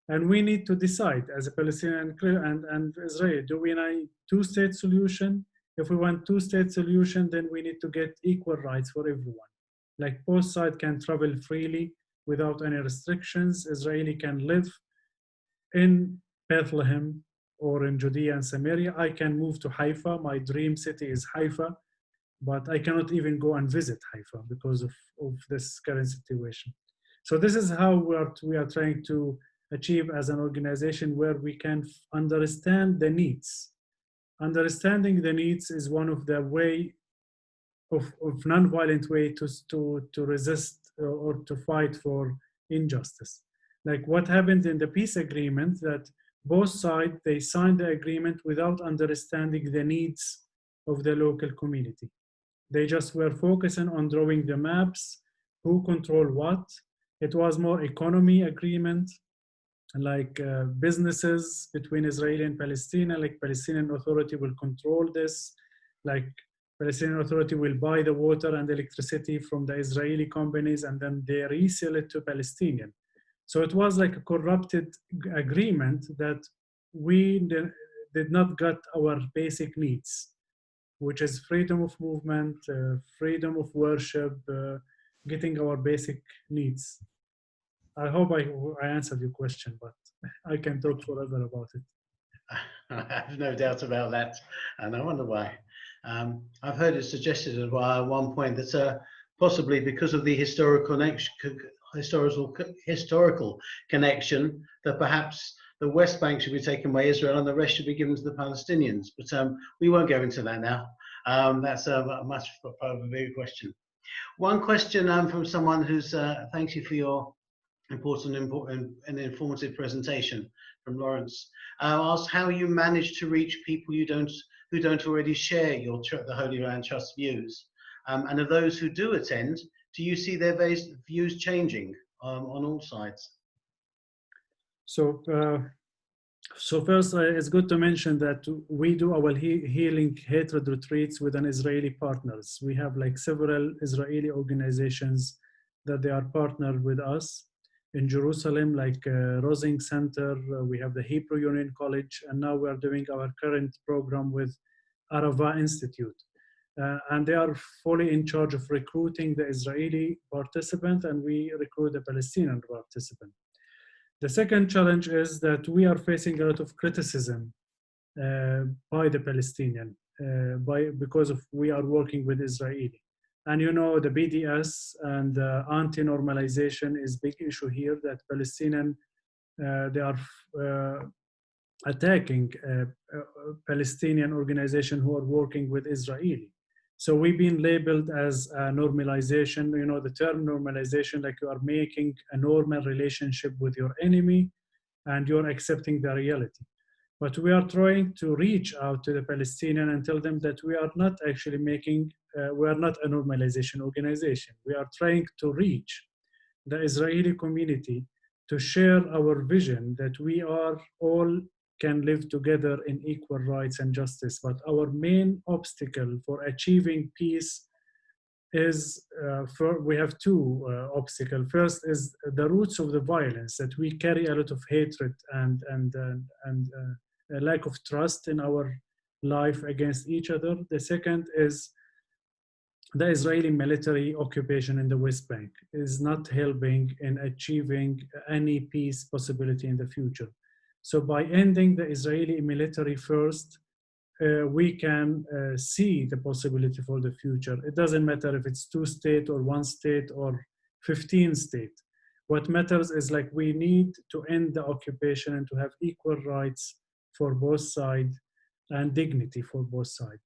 And we need to decide as a Palestinian and Israeli, do we need two-state solution? If we want two-state solution, then we need to get equal rights for everyone. Like, both sides can travel freely without any restrictions. Israeli can live in Bethlehem or in Judea and Samaria. I can move to Haifa. My dream city is Haifa, but I cannot even go and visit Haifa because of this current situation. So this is how we are trying to achieve as an organization, where we can understand the needs. Understanding the needs is one of the way of non-violent way to resist or to fight for injustice. Like what happened in the peace agreement, that both sides, they signed the agreement without understanding the needs of the local community. They just were focusing on drawing the maps, who control what. It was more economy agreement, like businesses between Israeli and Palestine, like Palestinian Authority will control this, like Palestinian Authority will buy the water and electricity from the Israeli companies, and then they resell it to Palestinian. So it was like a corrupted agreement that we did not get our basic needs, which is freedom of movement, freedom of worship, getting our basic needs. I hope I answered your question, but I can talk forever about it. I have no doubt about that, and I wonder why. I've heard it suggested at one point that possibly because of the historical connection, that perhaps the West Bank should be taken by Israel and the rest should be given to the Palestinians. But we won't go into that now. That's a much probably bigger question. One question from someone who's thanks you for your important and informative presentation, from Lawrence. Asked how you manage to reach people who don't already share the Holy Land Trust views, and of those who do attend, do you see their views changing on all sides? So first, it's good to mention that we do our healing hatred retreats with an Israeli partners. We have like several Israeli organizations that they are partnered with us in Jerusalem, like Rosing Center. We have the Hebrew Union College, and now we are doing our current program with Arava Institute. And they are fully in charge of recruiting the Israeli participant, and we recruit the Palestinian participant. The second challenge is that we are facing a lot of criticism by the Palestinian because of we are working with Israeli. And you know, the BDS and anti-normalization is big issue here, that Palestinian, they are attacking Palestinian organizations who are working with Israeli. So we've been labeled as a normalization, you know, the term normalization, like you are making a normal relationship with your enemy and you're accepting the reality. But we are trying to reach out to the Palestinian and tell them that we are not actually making, we are not a normalization organization. We are trying to reach the Israeli community to share our vision that we are all can live together in equal rights and justice. But our main obstacle for achieving peace is, we have two obstacles. First is the roots of the violence, that we carry a lot of hatred and a lack of trust in our life against each other. The second is the Israeli military occupation in the West Bank is not helping in achieving any peace possibility in the future. So by ending the Israeli military first, we can see the possibility for the future. It doesn't matter if it's 2 states or 1 state or 15 states. What matters is, like, we need to end the occupation and to have equal rights for both sides and dignity for both sides.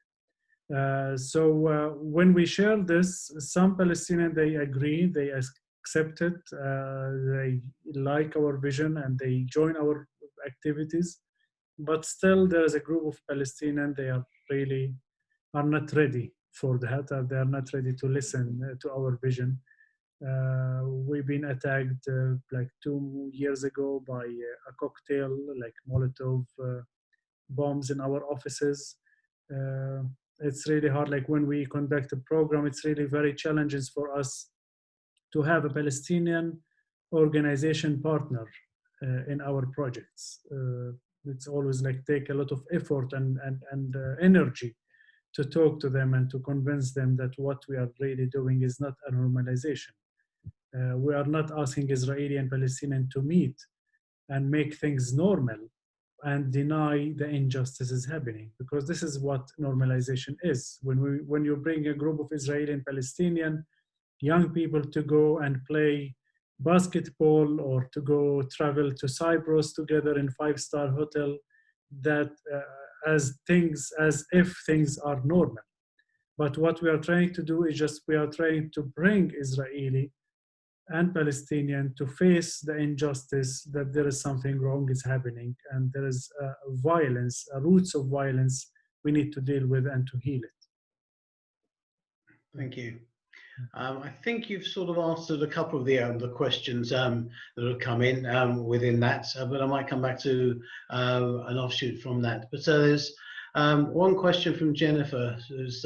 So when we share this, some Palestinians, they agree, they accept it, they like our vision and they join our activities. But still there is a group of Palestinians, they are really are not ready for that. They are not ready to listen to our vision. We've been attacked like 2 years ago by a cocktail, like Molotov bombs in our offices. It's really hard. Like when we conduct a program, it's really very challenging for us to have a Palestinian organization partner in our projects. It's always like take a lot of effort and energy to talk to them and to convince them that what we are really doing is not a normalization. We are not asking Israeli and Palestinian to meet and make things normal and deny the injustices happening, because this is what normalization is. When you bring a group of Israeli and Palestinian young people to go and play basketball or to go travel to Cyprus together in 5-star hotel, that as if things are normal. But what we are trying to do is just we are trying to bring Israeli and Palestinian to face the injustice that there is something wrong is happening and there is violence, roots of violence we need to deal with and to heal it. Thank you. I think you've sort of answered a couple of the questions that have come in within that, but I might come back to an offshoot from that. But there's one question from Jennifer, who's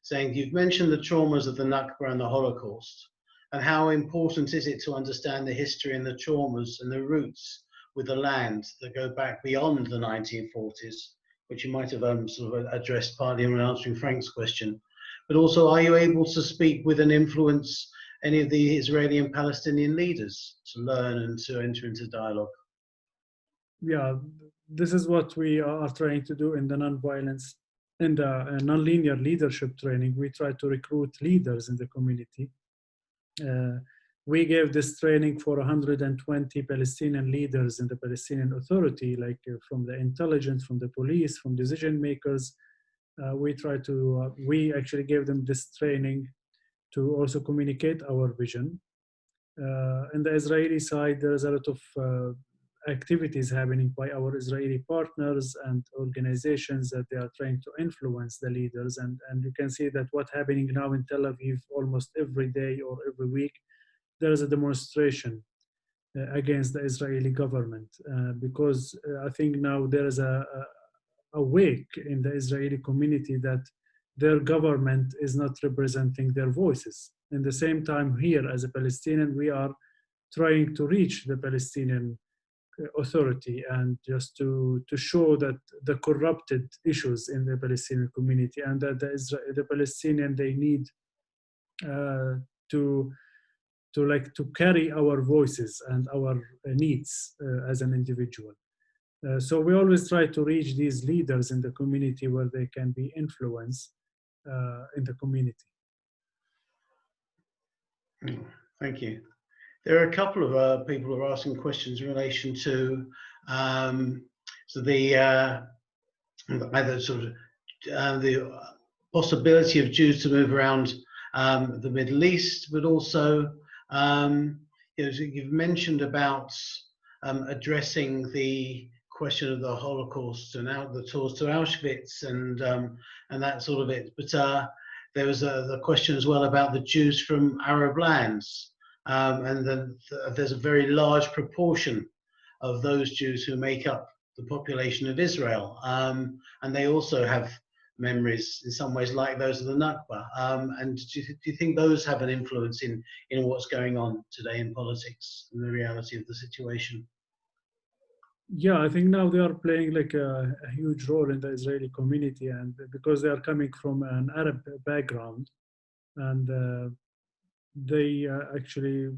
saying, you've mentioned the traumas of the Nakba and the Holocaust, and how important is it to understand the history and the traumas and the roots with the land that go back beyond the 1940s, which you might have sort of addressed partly in answering Frank's question. But also, are you able to speak with and influence any of the Israeli and Palestinian leaders to learn and to enter into dialogue? Yeah, this is what we are trying to do in the nonviolence, in the nonlinear leadership training. We try to recruit leaders in the community. We gave this training for 120 Palestinian leaders in the Palestinian Authority, like from the intelligence, from the police, from decision makers. We actually gave them this training to also communicate our vision. In the Israeli side, there's a lot of activities happening by our Israeli partners and organizations that they are trying to influence the leaders. And you can see that what's happening now in Tel Aviv almost every day or every week, there is a demonstration against the Israeli government because I think now there is a awake in the Israeli community that their government is not representing their voices. In the same time, here as a Palestinian, we are trying to reach the Palestinian Authority and just to show that the corrupted issues in the Palestinian community and that the Palestinian, they need to carry our voices and our needs as an individual. So we always try to reach these leaders in the community where they can be influenced in the community. Thank you. There are a couple of people who are asking questions in relation to So the either sort of the possibility of Jews to move around the Middle East, but also you've mentioned about addressing the question of the Holocaust and the tours to Auschwitz and that sort of it. But there was the question as well about the Jews from Arab lands, and there's a very large proportion of those Jews who make up the population of Israel, and they also have memories in some ways like those of the Nakba. And do you think those have an influence in what's going on today in politics and the reality of the situation? Yeah, I think now they are playing like a huge role in the Israeli community, and because they are coming from an Arab background, and they actually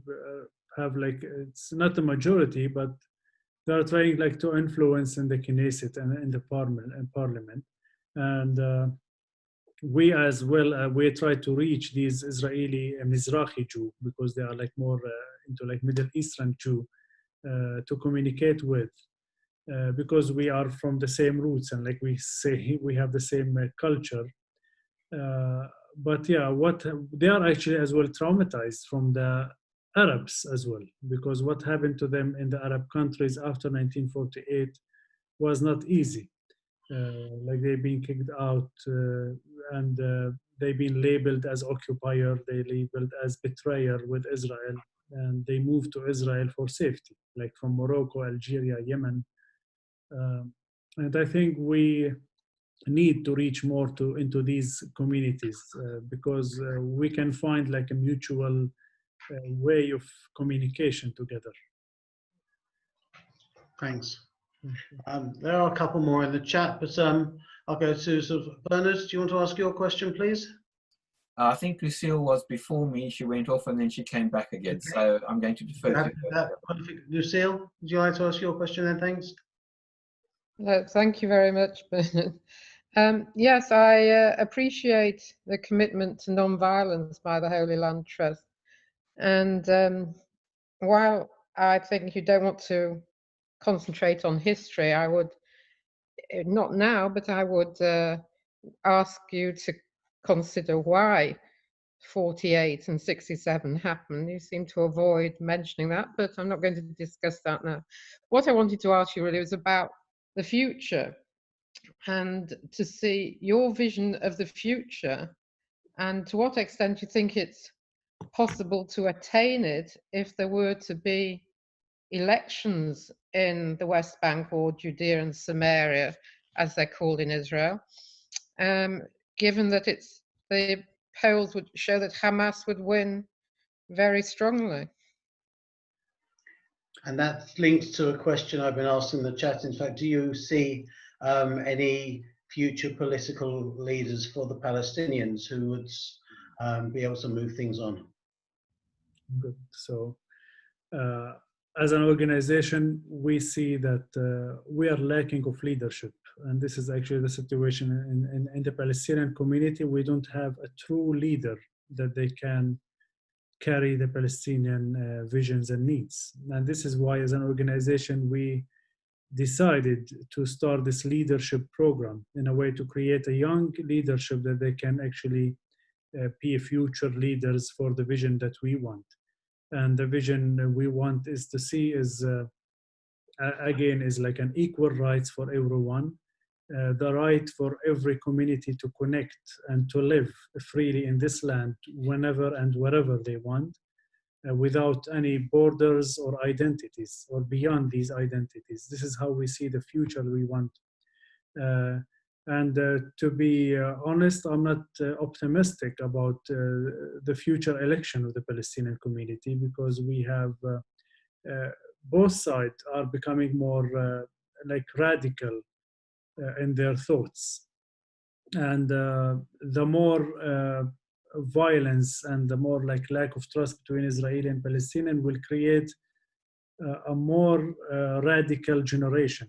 have like, it's not the majority, but they are trying like to influence in the Knesset and in the parliament. And we as well, we try to reach these Israeli Mizrahi Jew, because they are like more into like Middle Eastern Jew, to communicate with. Because we are from the same roots, and like we say, we have the same culture. But yeah, what they are actually as well traumatized from the Arabs as well, because what happened to them in the Arab countries after 1948 was not easy. Like they've been kicked out, and they've been labeled as occupier, they labeled as betrayer with Israel, and they moved to Israel for safety, like from Morocco, Algeria, Yemen. And I think we need to reach more into these communities, because we can find like a mutual way of communication together. Thanks. There are a couple more in the chat, but I'll go to sort of Bernard. Do you want to ask your question, please? I think Lucille was before me. She went off and then she came back again. Okay. So I'm going to defer to her. Perfect. Lucille, would you like to ask your question then? Thanks. Thank you very much, Bernard. Yes, I appreciate the commitment to non-violence by the Holy Land Trust. And while I think you don't want to concentrate on history, I would, not now, but I would ask you to consider why 48 and 67 happened. You seem to avoid mentioning that, but I'm not going to discuss that now. What I wanted to ask you really was about the future, and to see your vision of the future, and to what extent you think it's possible to attain it if there were to be elections in the West Bank, or Judea and Samaria, as they're called in Israel, given that the polls would show that Hamas would win very strongly. And that links to a question I've been asked in the chat. In fact, do you see any future political leaders for the Palestinians who would be able to move things on? Good. So as an organization, we see that we are lacking of leadership. And this is actually the situation in the Palestinian community. We don't have a true leader that they can carry the Palestinian visions and needs. And this is why, as an organization, we decided to start this leadership program in a way to create a young leadership that they can actually be future leaders for the vision that we want. And the vision we want is to see is, again, is like an equal rights for everyone, the right for every community to connect and to live freely in this land whenever and wherever they want, without any borders or identities or beyond these identities. This is how we see the future we want. And to be honest, I'm not optimistic about the future election of the Palestinian community, because we have both sides are becoming more like radical in their thoughts. And the more violence and the more like lack of trust between Israeli and Palestinian will create a more radical generation.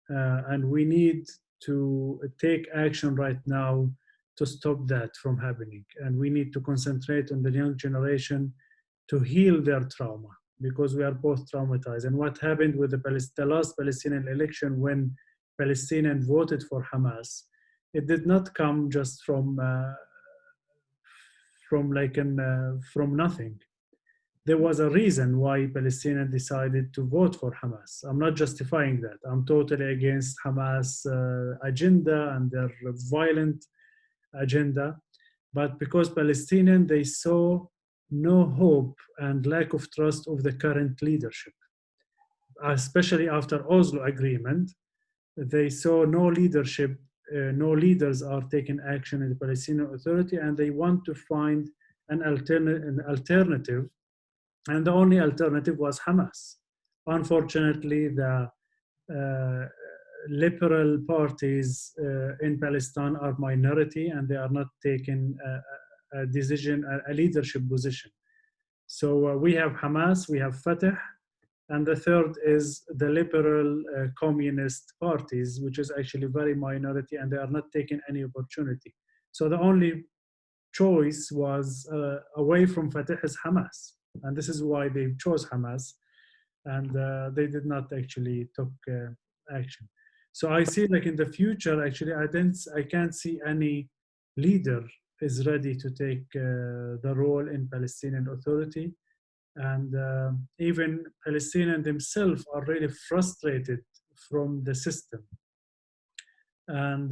And we need to take action right now to stop that from happening. And we need to concentrate on the young generation to heal their trauma because we are both traumatized. And what happened with the last Palestinian election when Palestinians voted for Hamas, it did not come just from nothing. There was a reason why Palestinians decided to vote for Hamas. I'm not justifying that. I'm totally against Hamas agenda and their violent agenda. But because Palestinians, they saw no hope and lack of trust of the current leadership, especially after Oslo Agreement, they saw no leadership, no leaders are taking action in the Palestinian Authority, and they want to find an alternative, and the only alternative was Hamas. Unfortunately, the liberal parties in Palestine are minority, and they are not taking a decision, a leadership position. So we have Hamas, we have Fatah, and the third is the liberal communist parties, which is actually very minority, and they are not taking any opportunity. So the only choice was away from Fatah is Hamas, and this is why they chose Hamas, and they did not actually took action. So I see, like in the future, actually, I can't see any leader is ready to take the role in Palestinian Authority. And even Palestinians themselves are really frustrated from the system. And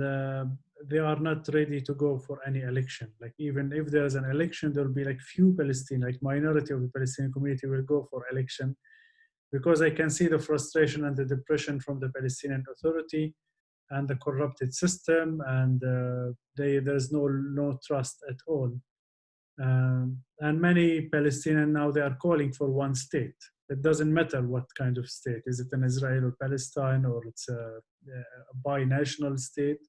they are not ready to go for any election. Like even if there is an election, there will be like few Palestinians, like minority of the Palestinian community will go for election, because I can see the frustration and the depression from the Palestinian Authority and the corrupted system, and there's no trust at all. And many Palestinians now, they are calling for one state. It doesn't matter what kind of state. Is it an Israel or Palestine, or it's a binational state?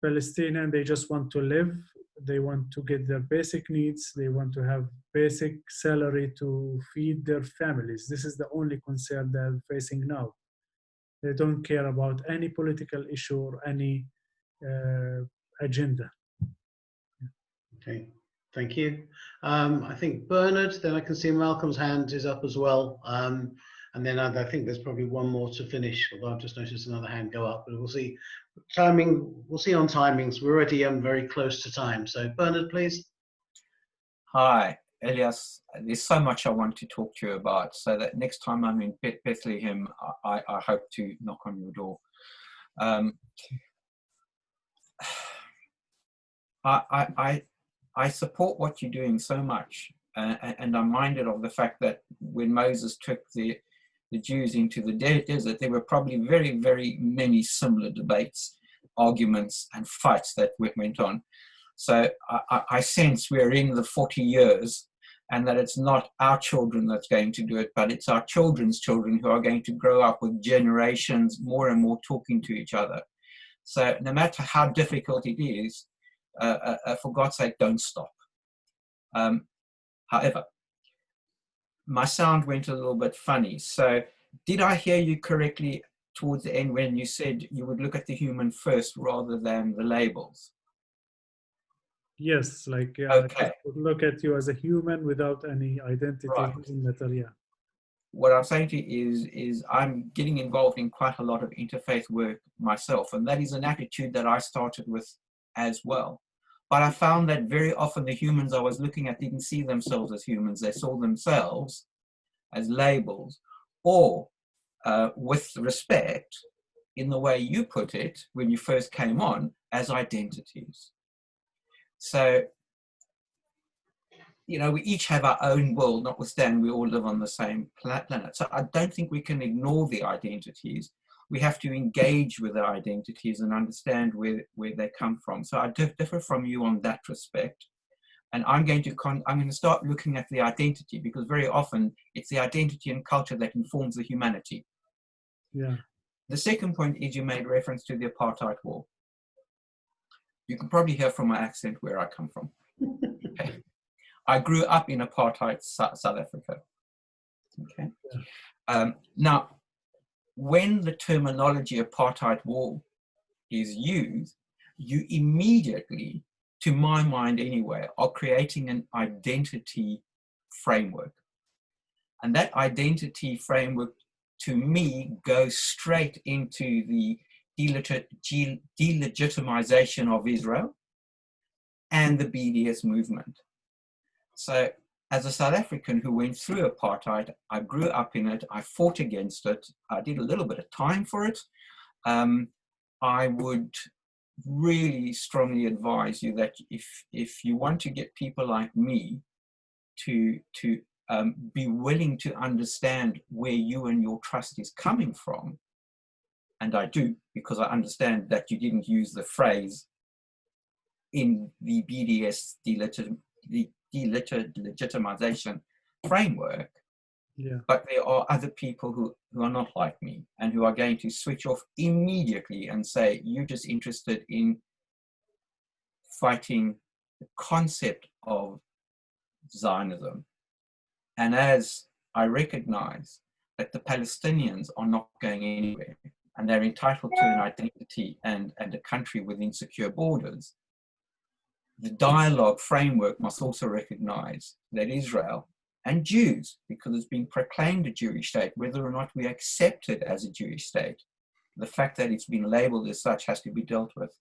Palestinians, they just want to live. They want to get their basic needs. They want to have basic salary to feed their families. This is the only concern they're facing now. They don't care about any political issue or any agenda. Okay, thank you. I think Bernard, then I can see Malcolm's hand is up as well. And then I think there's probably one more to finish, although I've just noticed another hand go up, but we'll see. Timing, we'll see on timings. We're already very close to time. So Bernard, please. Hi, Elias. There's so much I want to talk to you about, so that next time I'm in Bethlehem, I hope to knock on your door. I support what you're doing so much, and I'm minded of the fact that when Moses took the Jews into the desert, there were probably very, very many similar debates, arguments, and fights that went on. So I sense we're in the 40 years, and that it's not our children that's going to do it, but it's our children's children who are going to grow up with generations more and more talking to each other. So no matter how difficult it is, for God's sake, don't stop. However, my sound went a little bit funny. So did I hear you correctly towards the end when you said you would look at the human first rather than the labels? Yes, like okay. Look at you as a human without any identity. Right. Doesn't matter, yeah. What I'm saying to you is I'm getting involved in quite a lot of interfaith work myself, and that is an attitude that I started with as well. But I found that very often the humans I was looking at didn't see themselves as humans. They saw themselves as labels, or with respect, in the way you put it when you first came on, as identities. So, you know, we each have our own world, notwithstanding we all live on the same planet. So I don't think we can ignore the identities. We have to engage with the identities and understand where they come from. So I differ from you on that respect. And I'm going to start looking at the identity, because very often it's the identity and culture that informs the humanity. Yeah. The second point is you made reference to the apartheid war. You can probably hear from my accent where I come from. Okay. I grew up in apartheid South Africa. Okay. Yeah. Now, when the terminology apartheid war is used, you immediately, to my mind anyway, are creating an identity framework. And that identity framework, to me, goes straight into the delegitimization of Israel and the BDS movement. So as a South African who went through apartheid, I grew up in it, I fought against it, I did a little bit of time for it. I would really strongly advise you that if you want to get people like me to be willing to understand where you and your trust is coming from, and I do, because I understand that you didn't use the phrase in the BDS delegitimization framework, but there are other people who are not like me and who are going to switch off immediately and say, you're just interested in fighting the concept of Zionism. And as I recognize that the Palestinians are not going anywhere and they're entitled to an identity and a country within secure borders, the dialogue framework must also recognize that Israel and Jews, because it's been proclaimed a Jewish state, whether or not we accept it as a Jewish state, the fact that it's been labeled as such has to be dealt with.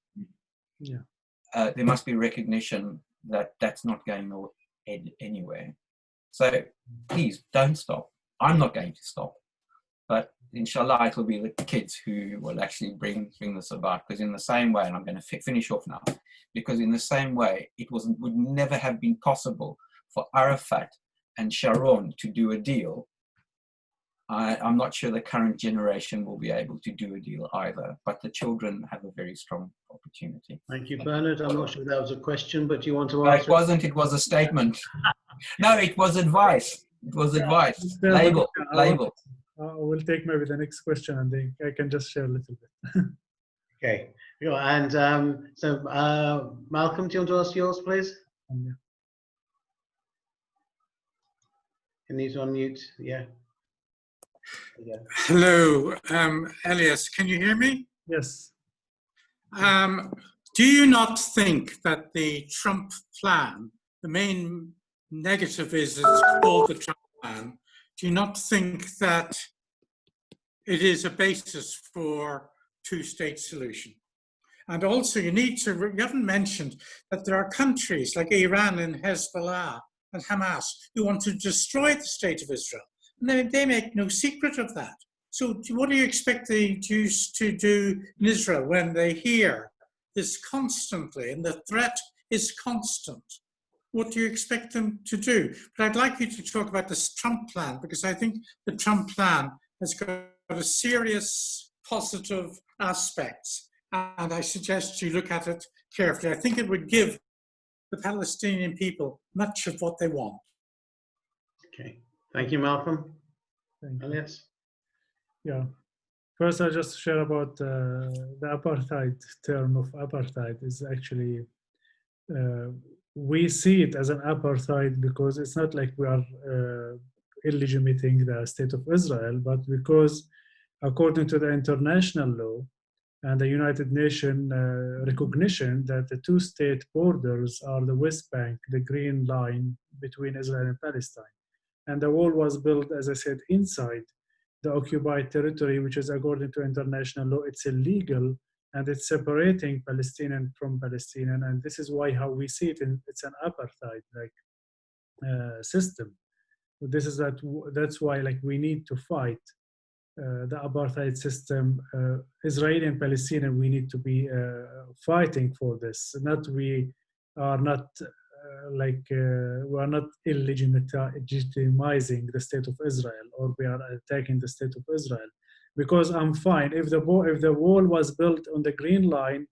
There must be recognition that that's not going anywhere. So please don't stop. I'm not going to stop, but inshallah it will be the kids who will actually bring this about, because in the same way, and I'm going to finish off now, because in the same way it would never have been possible for Arafat and Sharon to do a deal. I'm not sure the current generation will be able to do a deal either, but the children have a very strong opportunity. Thank you, Bernard. I'm not sure that was a question, but you want to No, answer? it wasn't. It was a statement. No, it was advice. It was advice. Label. I will take maybe the next question, and then I can just share a little bit. Okay. And so, Malcolm, do you want to ask yours, please? You need to unmute. Yeah. Hello, Elias, can you hear me? Yes. Do you not think that the Trump plan, the main negative is it's called the Trump plan, do you not think that it is a basis for two-state solution? And also you haven't mentioned that there are countries like Iran and Hezbollah and Hamas who want to destroy the state of Israel. And they make no secret of that. So what do you expect the Jews to do in Israel when they hear this constantly and the threat is constant? What do you expect them to do? But I'd like you to talk about this Trump plan, because I think the Trump plan has got a serious positive aspects. And I suggest you look at it carefully. I think it would give the Palestinian people much of what they want. Okay. Thank you, Malcolm. Thank you. Elias? Yeah. First, I just share about the apartheid term of apartheid is actually, we see it as an apartheid because it's not like we are illegitimating the state of Israel, but because according to the international law and the United Nations recognition that the two-state borders are the West Bank, the green line between Israel and Palestine. And the wall was built, as I said, inside the occupied territory, which is according to international law, it's illegal, and it's separating Palestinian from Palestinian. And this is why how we see it, it's an apartheid-like system. This is that's why like we need to fight the apartheid system. Israeli and Palestinian, we need to be fighting for this. We are not illegitimizing the state of Israel, or we are attacking the state of Israel. Because I'm fine if the wall was built on the green line,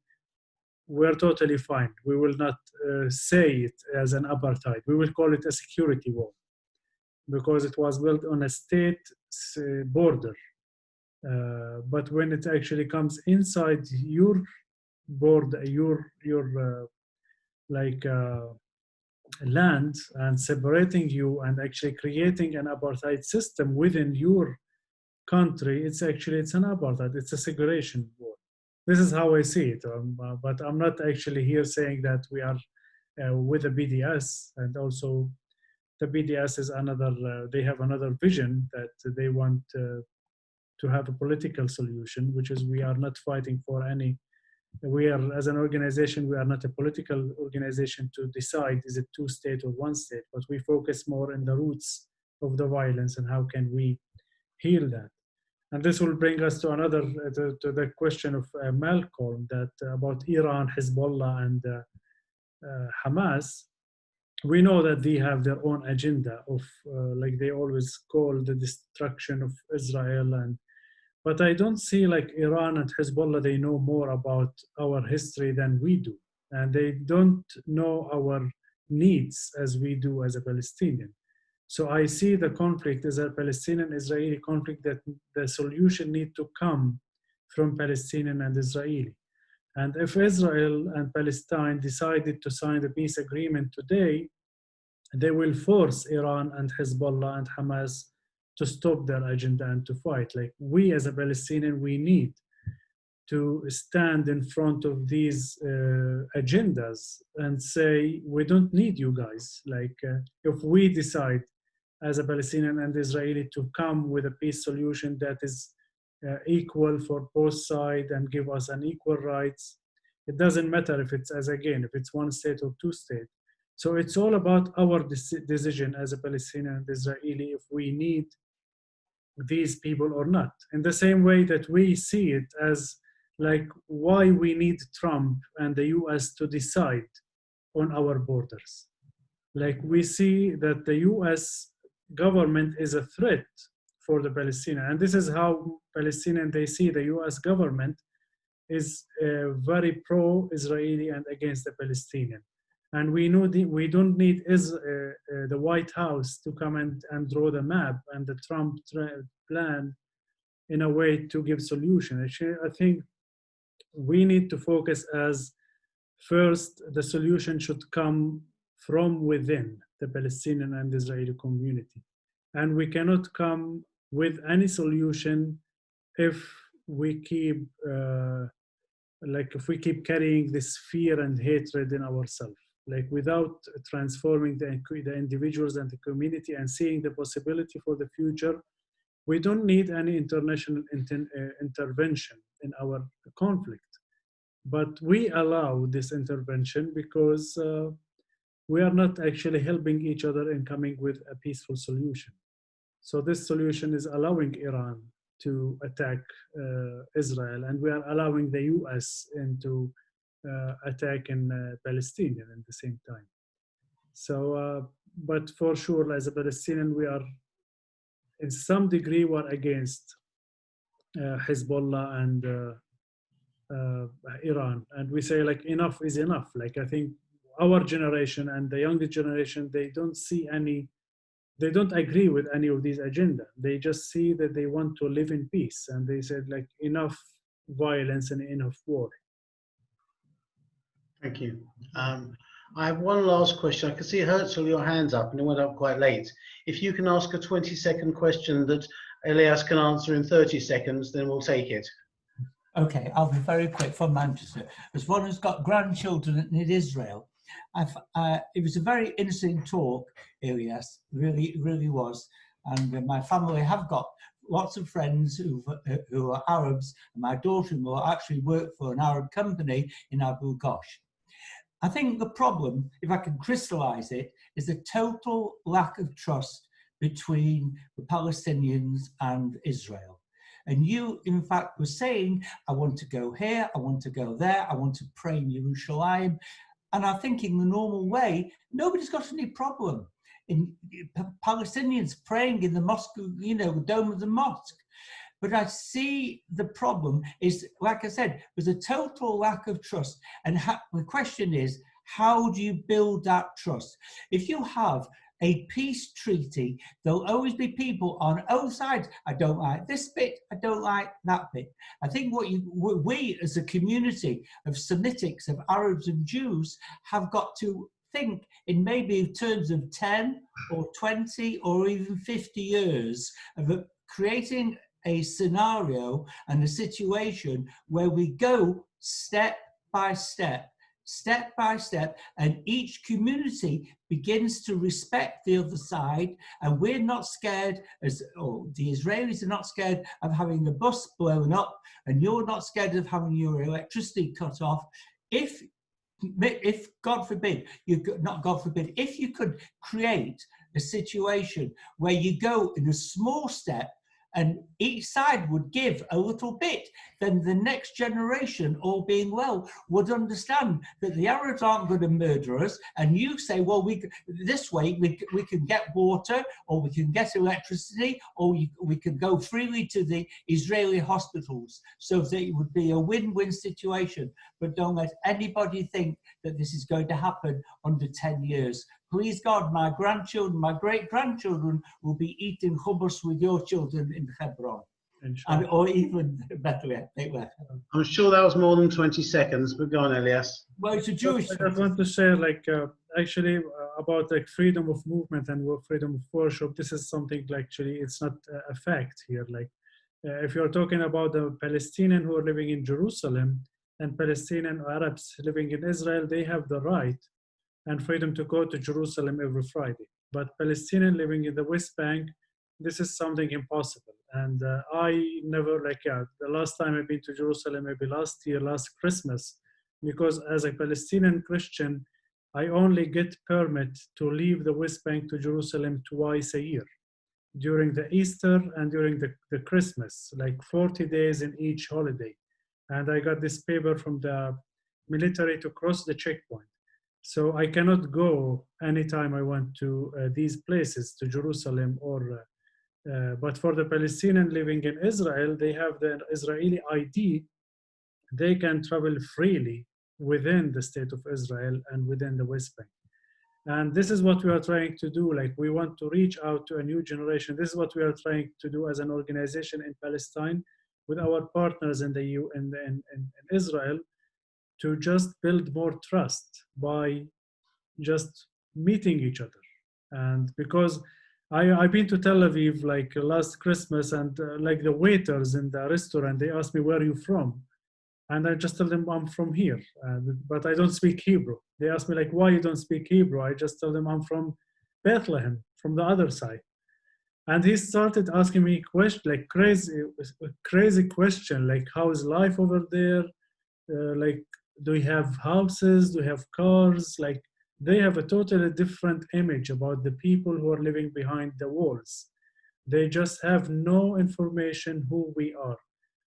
we're totally fine. We will not say it as an apartheid. We will call it a security wall, because it was built on a state border. But when it actually comes inside your border, your land, and separating you and actually creating an apartheid system within your country, it's an apartheid. It's a segregation war. This is how I see it. But I'm not actually here saying that we are with the BDS, and also the BDS is another, they have another vision that they want to have a political solution, which is we are not fighting for any, we are, as an organization, we are not a political organization to decide is it 2 state or 1 state, but we focus more on the roots of the violence and how can we heal that. And this will bring us to another, to the question of Malcolm, that about Iran, Hezbollah, and Hamas. We know that they have their own agenda of, like they always call the destruction of Israel, and but I don't see like Iran and Hezbollah, they know more about our history than we do. And they don't know our needs as we do as a Palestinian. So I see the conflict as a Palestinian-Israeli conflict that the solution need to come from Palestinian and Israeli. And if Israel and Palestine decided to sign the peace agreement today, they will force Iran and Hezbollah and Hamas to stop their agenda and to fight. Like we as a Palestinian, we need to stand in front of these agendas and say, we don't need you guys. Like if we decide as a Palestinian and Israeli to come with a peace solution that is equal for both sides and give us an equal rights, it doesn't matter if it's, as again, if it's 1 state or 2 states. So it's all about our decision as a Palestinian and Israeli if we need these people or not. In the same way that we see it as like why we need Trump and the US to decide on our borders. Like we see that the US government is a threat for the Palestinian. And this is how Palestinian, they see the US government is very pro-Israeli and against the Palestinian. And we know we don't need the White House to come and draw the map and the Trump plan in a way to give solution. Actually, I think we need to focus as first, the solution should come from within the Palestinian and Israeli community. And we cannot come with any solution if we keep, if we keep carrying this fear and hatred in ourselves. Like without transforming the individuals and the community and seeing the possibility for the future, we don't need any international intervention in our conflict. But we allow this intervention because we are not actually helping each other in coming with a peaceful solution. So this solution is allowing Iran to attack Israel, and we are allowing the US into attack in Palestinian at the same time. So, but for sure, as a Palestinian, we are, in some degree, we're against Hezbollah and Iran. And we say like, enough is enough. Like I think our generation and the younger generation, they don't see any, they don't agree with any of these agenda. They just see that they want to live in peace. And they said like, enough violence and enough war. Thank you. I have one last question. I can see Herzl, your hand's up, and it went up quite late. If you can ask a 20-second question that Elias can answer in 30 seconds, then we'll take it. Okay, I'll be very quick from Manchester. As one who's got grandchildren in Israel, it was a very interesting talk, Elias, really was. And my family have got lots of friends who are Arabs, and my daughter-in-law actually worked for an Arab company in Abu Ghosh. I think the problem, if I can crystallize it, is the total lack of trust between the Palestinians and Israel. And you, in fact, were saying, I want to go here, I want to go there, I want to pray in Jerusalem. And I think in the normal way, nobody's got any problem in Palestinians praying in the mosque, you know, the dome of the mosque. But I see the problem is, like I said, there's a total lack of trust. And the question is, how do you build that trust? If you have a peace treaty, there'll always be people on both sides. I don't like this bit, I don't like that bit. I think we as a community of Semitics, of Arabs and Jews, have got to think in maybe terms of 10 or 20 or even 50 years of creating a scenario and a situation where we go step by step step by step, and each community begins to respect the other side, and we're not scared, the Israelis are not scared of having a bus blown up, and you're not scared of having your electricity cut off. If God forbid, if you could create a situation where you go in a small step and each side would give a little bit, then the next generation, all being well, would understand that the Arabs aren't going to murder us. And you say, well, this way we can get water, or we can get electricity, or we can go freely to the Israeli hospitals. So that it would be a win-win situation. But don't let anybody think that this is going to happen under 10 years. Please God, my grandchildren, my great-grandchildren will be eating hummus with your children in Hebron, or even Bethlehem. I'm sure that was more than 20 seconds, but go on, Elias. Well, it's a Jewish. I just want to share, actually, about freedom of movement and freedom of worship. This is something actually it's not a fact here. If you're talking about the Palestinians who are living in Jerusalem and Palestinian Arabs living in Israel, they have the right and freedom to go to Jerusalem every Friday. But Palestinians living in the West Bank, this is something impossible. And I never, the last time I've been to Jerusalem, maybe last Christmas, because as a Palestinian Christian, I only get permit to leave the West Bank to Jerusalem twice a year, during the Easter and during the Christmas, 40 days in each holiday. And I got this paper from the military to cross the checkpoint. So I cannot go anytime I want to these places, to Jerusalem but for the Palestinians living in Israel, they have the Israeli ID. They can travel freely within the state of Israel and within the West Bank. And this is what we are trying to do. We want to reach out to a new generation. This is what we are trying to do as an organization in Palestine with our partners in in Israel, to just build more trust by just meeting each other. And because I've been to Tel Aviv last Christmas, and the waiters in the restaurant, they asked me, where are you from? And I just tell them I'm from here, but I don't speak Hebrew. They ask me why you don't speak Hebrew? I just tell them I'm from Bethlehem, from the other side. And he started asking me questions, crazy question, how is life over there? Do we have houses? Do we have cars? They have a totally different image about the people who are living behind the walls. They just have no information who we are.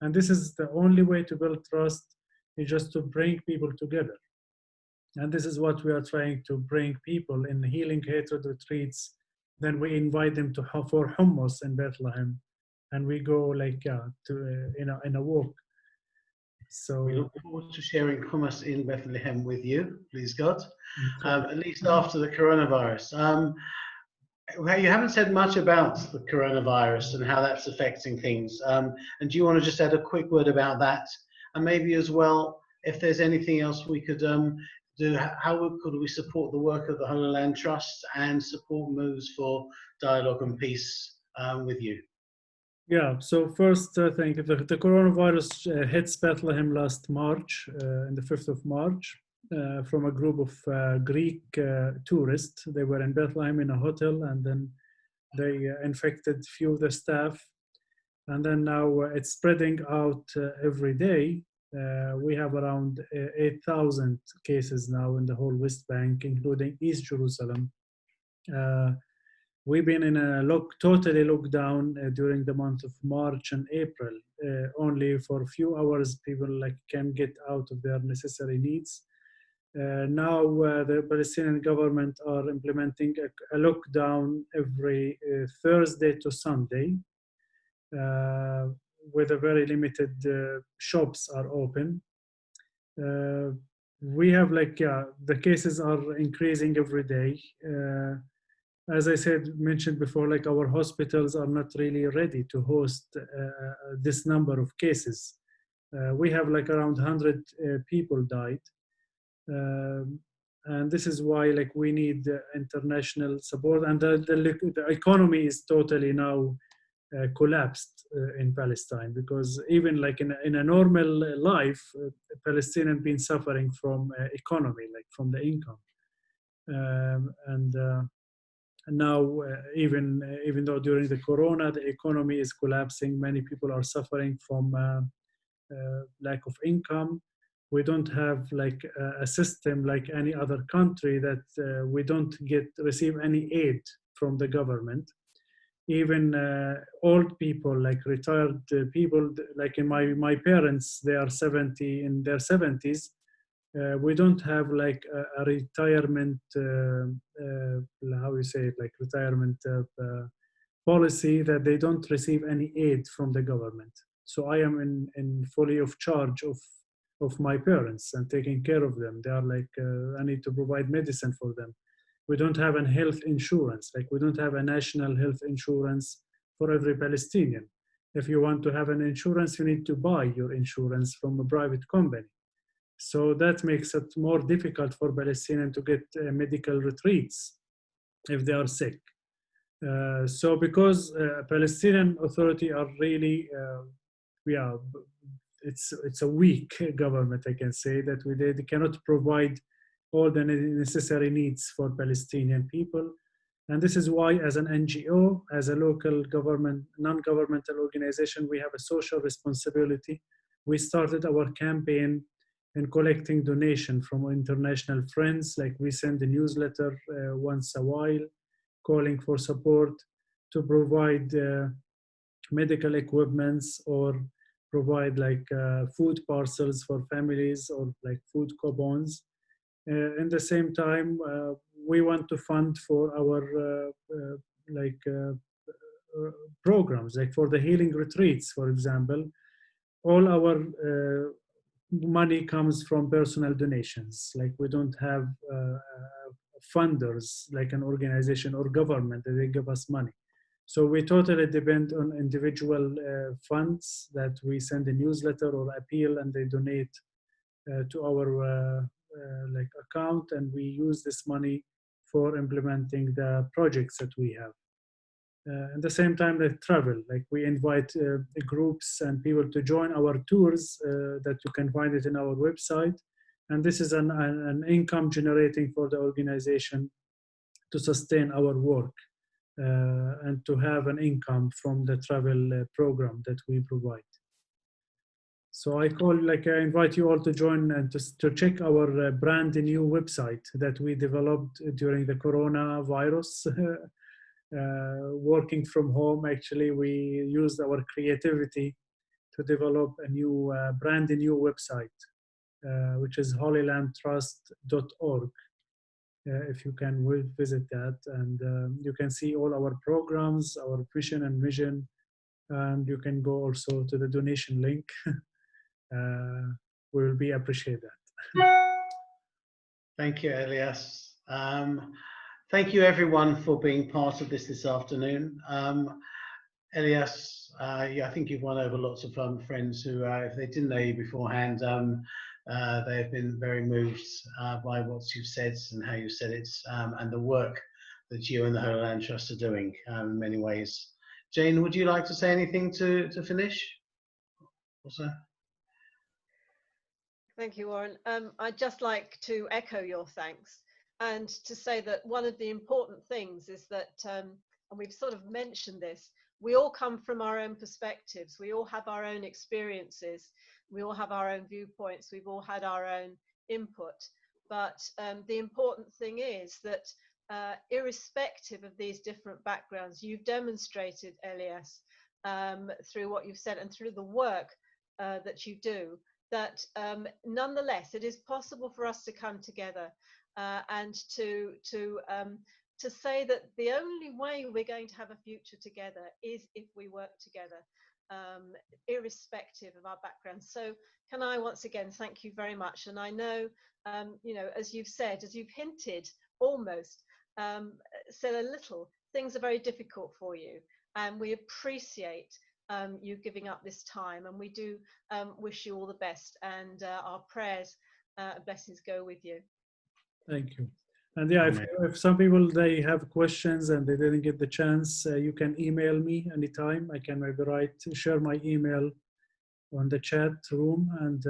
And this is the only way to build trust, is just to bring people together. And this is what we are trying to bring people in Healing Hatred retreats. Then we invite them for hummus in Bethlehem, and we go in a walk. So we look forward to sharing hummus in Bethlehem with you, please God, at least after the coronavirus. You haven't said much about the coronavirus and how that's affecting things. And do you want to just add a quick word about that? And maybe as well, if there's anything else we could do, how could we support the work of the Holy Land Trust and support moves for dialogue and peace with you? Yeah, so first thing, the coronavirus hits Bethlehem last March, in the 5th of March, from a group of Greek tourists. They were in Bethlehem in a hotel, and then they infected few of the staff. And then now it's spreading out every day. We have around 8,000 cases now in the whole West Bank, including East Jerusalem. We've been in a totally lockdown during the month of March and April. Only for a few hours, people can get out of their necessary needs. Now the Palestinian government are implementing a lockdown every Thursday to Sunday, with a very limited shops are open. We have the cases are increasing every day. As I mentioned before, our hospitals are not really ready to host this number of cases. We have around 100 people died. And this is why we need international support. And the economy is totally now collapsed in Palestine, because even like in a normal life, Palestinians been suffering from economy, like from the income, and now even though during the corona the economy is collapsing, many people are suffering from lack of income. We don't have like a system like any other country that we don't receive any aid from the government. Even old people, like retired people, like in my parents, they are 70, in their 70s. We don't have like a retirement, how you say it, like retirement policy, that they don't receive any aid from the government. So I am in fully of charge of my parents and taking care of them. They are like, I need to provide medicine for them. We don't have a health insurance, like we don't have a national health insurance for every Palestinian. If you want to have an insurance, you need to buy your insurance from a private company. So that makes it more difficult for Palestinians to get medical retreats if they are sick. So because Palestinian Authority are really, it's a weak government, I can say, that they cannot provide all the necessary needs for Palestinian people. And this is why, as an NGO, as a local government, non-governmental organization, we have a social responsibility. We started our campaign in collecting donation from international friends. Like we send a newsletter once a while, calling for support to provide medical equipments or provide like food parcels for families or like food coupons. In the same time, we want to fund for our programs, like for the healing retreats, for example. All our money comes from personal donations. Like we don't have funders like an organization or government that they give us money. So we totally depend on individual funds that we send a newsletter or appeal, and they donate to our like account, and we use this money for implementing the projects that we have. At the same time, they travel. Like we invite groups and people to join our tours that you can find it in our website. And this is an income generating for the organization to sustain our work and to have an income from the travel program that we provide. So I invite you all to join and to check our brand new website that we developed during the coronavirus. Working from home, actually, we used our creativity to develop a new brand new website, which is holylandtrust.org. If you can visit that, and you can see all our programs, our vision and mission, and you can go also to the donation link. We will be appreciate that. Thank you, Elias. Thank you, everyone, for being part of this afternoon. Elias, yeah, I think you've won over lots of friends who, if they didn't know you beforehand, they have been very moved by what you've said and how you said it, and the work that you and the Holy Land Trust are doing in many ways. Jane, would you like to say anything to finish? Also? Thank you, Warren. I'd just like to echo your thanks and to say that one of the important things is that, and we've sort of mentioned this, we all come from our own perspectives. We all have our own experiences. We all have our own viewpoints. We've all had our own input. But the important thing is that irrespective of these different backgrounds, you've demonstrated, Elias, through what you've said and through the work that you do, that nonetheless it is possible for us to come together and to say that the only way we're going to have a future together is if we work together, irrespective of our backgrounds. So can I once again thank you very much. And I know, you know, as you've said, as you've hinted almost, said a little, things are very difficult for you, and we appreciate you giving up this time, and we do wish you all the best, and our prayers and blessings go with you. Thank you. And yeah, Amen. if some people, they have questions and they didn't get the chance, you can email me anytime. I can maybe share my email on the chat room, and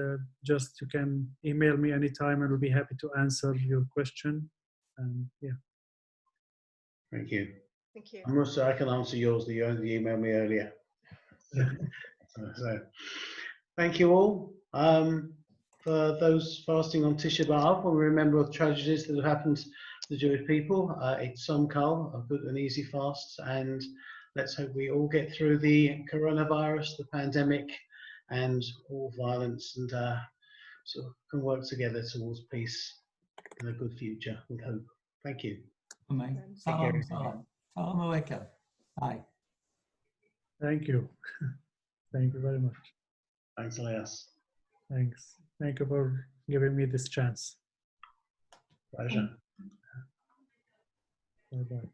just you can email me anytime and we'll be happy to answer your question. And yeah. Thank you. Thank you. I'm also, I can answer yours that you only emailed me earlier. So, thank you all. For those fasting on Tisha B'Av, when we remember the tragedies that have happened to the Jewish people, it's Kal, a good and easy fast, and let's hope we all get through the coronavirus, the pandemic, and all violence, and sort of can work together towards peace and a good future with hope. Thank you. Amen. Take care. Salam, salam. Salam alaikum. Bye. Thank you. Thank you very much. Thanks, Elias. Thanks. Thank you for giving me this chance. Pleasure. Bye-bye.